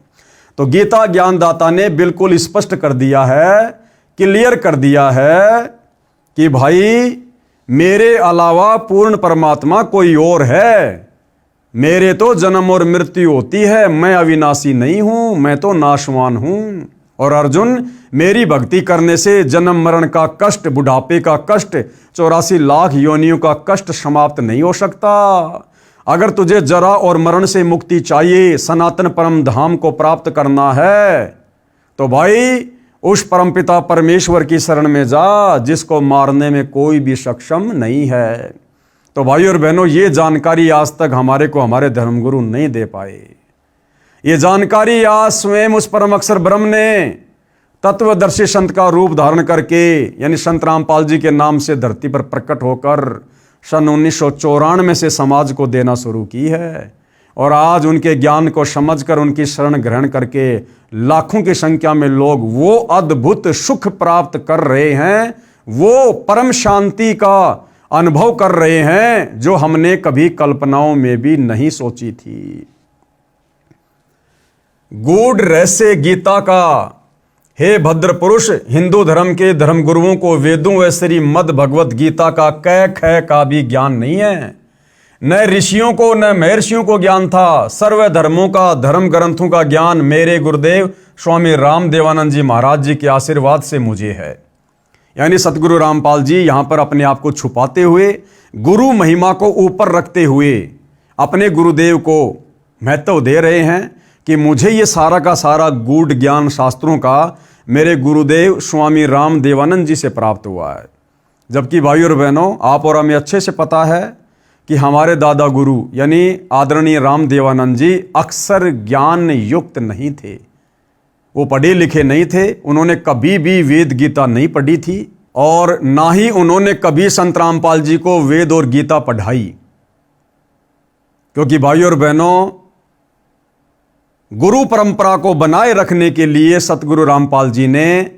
तो गीता ज्ञानदाता ने बिल्कुल स्पष्ट कर दिया है, क्लियर कर दिया है कि भाई मेरे अलावा पूर्ण परमात्मा कोई और है। मेरे तो जन्म और मृत्यु होती है, मैं अविनाशी नहीं हूं, मैं तो नाशवान हूं। और अर्जुन, मेरी भक्ति करने से जन्म मरण का कष्ट, बुढ़ापे का कष्ट, 84 लाख योनियों का कष्ट समाप्त नहीं हो सकता। अगर तुझे जरा और मरण से मुक्ति चाहिए, सनातन परम धाम को प्राप्त करना है, तो भाई उस परमपिता परमेश्वर की शरण में जा जिसको मारने में कोई भी सक्षम नहीं है। तो भाई और बहनों, ये जानकारी आज तक हमारे को हमारे धर्मगुरु नहीं दे पाए। ये जानकारी आज स्वयं उस परम अक्षर ब्रह्म ने तत्वदर्शी संत का रूप धारण करके, यानी संत रामपाल जी के नाम से धरती पर प्रकट होकर सन 1994 से समाज को देना शुरू की है। और आज उनके ज्ञान को समझकर उनकी शरण ग्रहण करके लाखों की संख्या में लोग वो अद्भुत सुख प्राप्त कर रहे हैं, वो परम शांति का अनुभव कर रहे हैं जो हमने कभी कल्पनाओं में भी नहीं सोची थी। गूढ़ रहस्य गीता का, हे भद्र पुरुष, हिंदू धर्म के धर्मगुरुओं को वेदों व श्रीमद् भगवत गीता का कै ख का भी ज्ञान नहीं है। न ऋषियों को न महर्षियों को ज्ञान था। सर्व धर्मों का, धर्म ग्रंथों का ज्ञान मेरे गुरुदेव स्वामी रामदेवानंद जी महाराज जी के आशीर्वाद से मुझे है। यानी सतगुरु रामपाल जी यहां पर अपने आप को छुपाते हुए, गुरु महिमा को ऊपर रखते हुए अपने गुरुदेव को महत्व दे रहे हैं कि मुझे ये सारा का सारा गूढ़ ज्ञान शास्त्रों का मेरे गुरुदेव स्वामी रामदेवानंद जी से प्राप्त हुआ है। जबकि भाई और बहनों, आप और हमें अच्छे से पता है कि हमारे दादा गुरु यानी आदरणीय रामदेवानंद जी अक्सर ज्ञान युक्त नहीं थे। वो पढ़े लिखे नहीं थे। उन्होंने कभी भी वेद गीता नहीं पढ़ी थी और ना ही उन्होंने कभी संत रामपाल जी को वेद और गीता पढ़ाई। क्योंकि भाई और बहनों, गुरु परंपरा को बनाए रखने के लिए सतगुरु रामपाल जी ने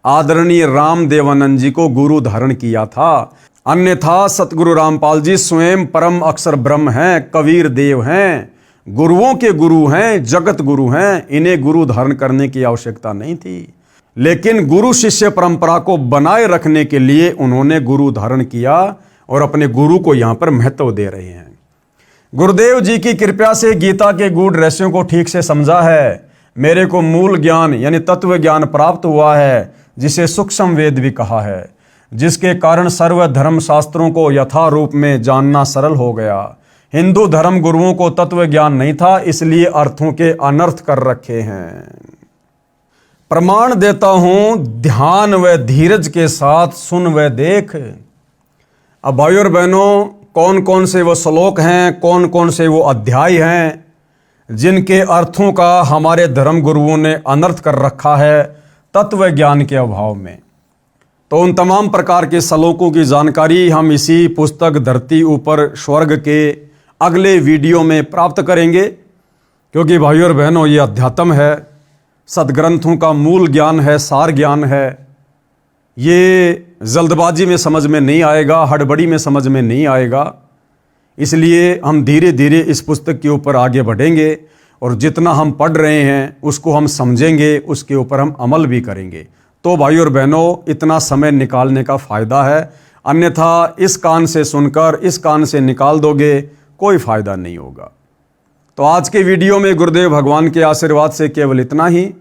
आदरणीय रामदेवानंद जी को गुरु धारण किया था। अन्यथा सतगुरु रामपाल जी स्वयं परम अक्षर ब्रह्म हैं, कबीर देव हैं, गुरुओं के गुरु हैं, जगत गुरु हैं। इन्हें गुरु धारण करने की आवश्यकता नहीं थी। लेकिन गुरु शिष्य परंपरा को बनाए रखने के लिए उन्होंने गुरु धारण किया और अपने गुरु को यहां पर महत्व दे रहे हैं। गुरुदेव जी की कृपा से गीता के गूढ़ रहस्यों को ठीक से समझा है। मेरे को मूल ज्ञान यानी तत्व ज्ञान प्राप्त हुआ है, जिसे सूक्ष्म वेद भी कहा है, जिसके कारण सर्व धर्म शास्त्रों को यथा रूप में जानना सरल हो गया। हिंदू धर्म गुरुओं को तत्व ज्ञान नहीं था, इसलिए अर्थों के अनर्थ कर रखे हैं। प्रमाण देता हूं, ध्यान व धीरज के साथ सुन व देख। अब भाई और बहनों, कौन कौन से वो श्लोक हैं, कौन कौन से वो अध्याय हैं जिनके अर्थों का हमारे धर्म गुरुओं ने अनर्थ कर रखा है तत्व ज्ञान के अभाव में। तो उन तमाम प्रकार के श्लोकों की जानकारी हम इसी पुस्तक धरती ऊपर स्वर्ग के अगले वीडियो में प्राप्त करेंगे। क्योंकि भाइयों और बहनों, ये अध्यात्म है, सदग्रंथों का मूल ज्ञान है, सार ज्ञान है। ये जल्दबाजी में समझ में नहीं आएगा, हड़बड़ी में समझ में नहीं आएगा। इसलिए हम धीरे धीरे इस पुस्तक के ऊपर आगे बढ़ेंगे और जितना हम पढ़ रहे हैं उसको हम समझेंगे, उसके ऊपर हम अमल भी करेंगे। तो भाई और बहनों, इतना समय निकालने का फ़ायदा है। अन्यथा इस कान से सुनकर इस कान से निकाल दोगे, कोई फ़ायदा नहीं होगा। तो आज के वीडियो में गुरुदेव भगवान के आशीर्वाद से केवल इतना ही।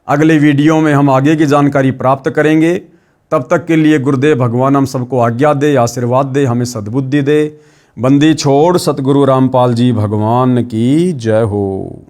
अगले वीडियो में हम आगे की जानकारी प्राप्त करेंगे। तब तक के लिए गुरुदेव भगवान हम सबको आज्ञा दे, आशीर्वाद दे, हमें सद्बुद्धि दे। बंदी छोड़ सतगुरु रामपाल जी भगवान की जय हो।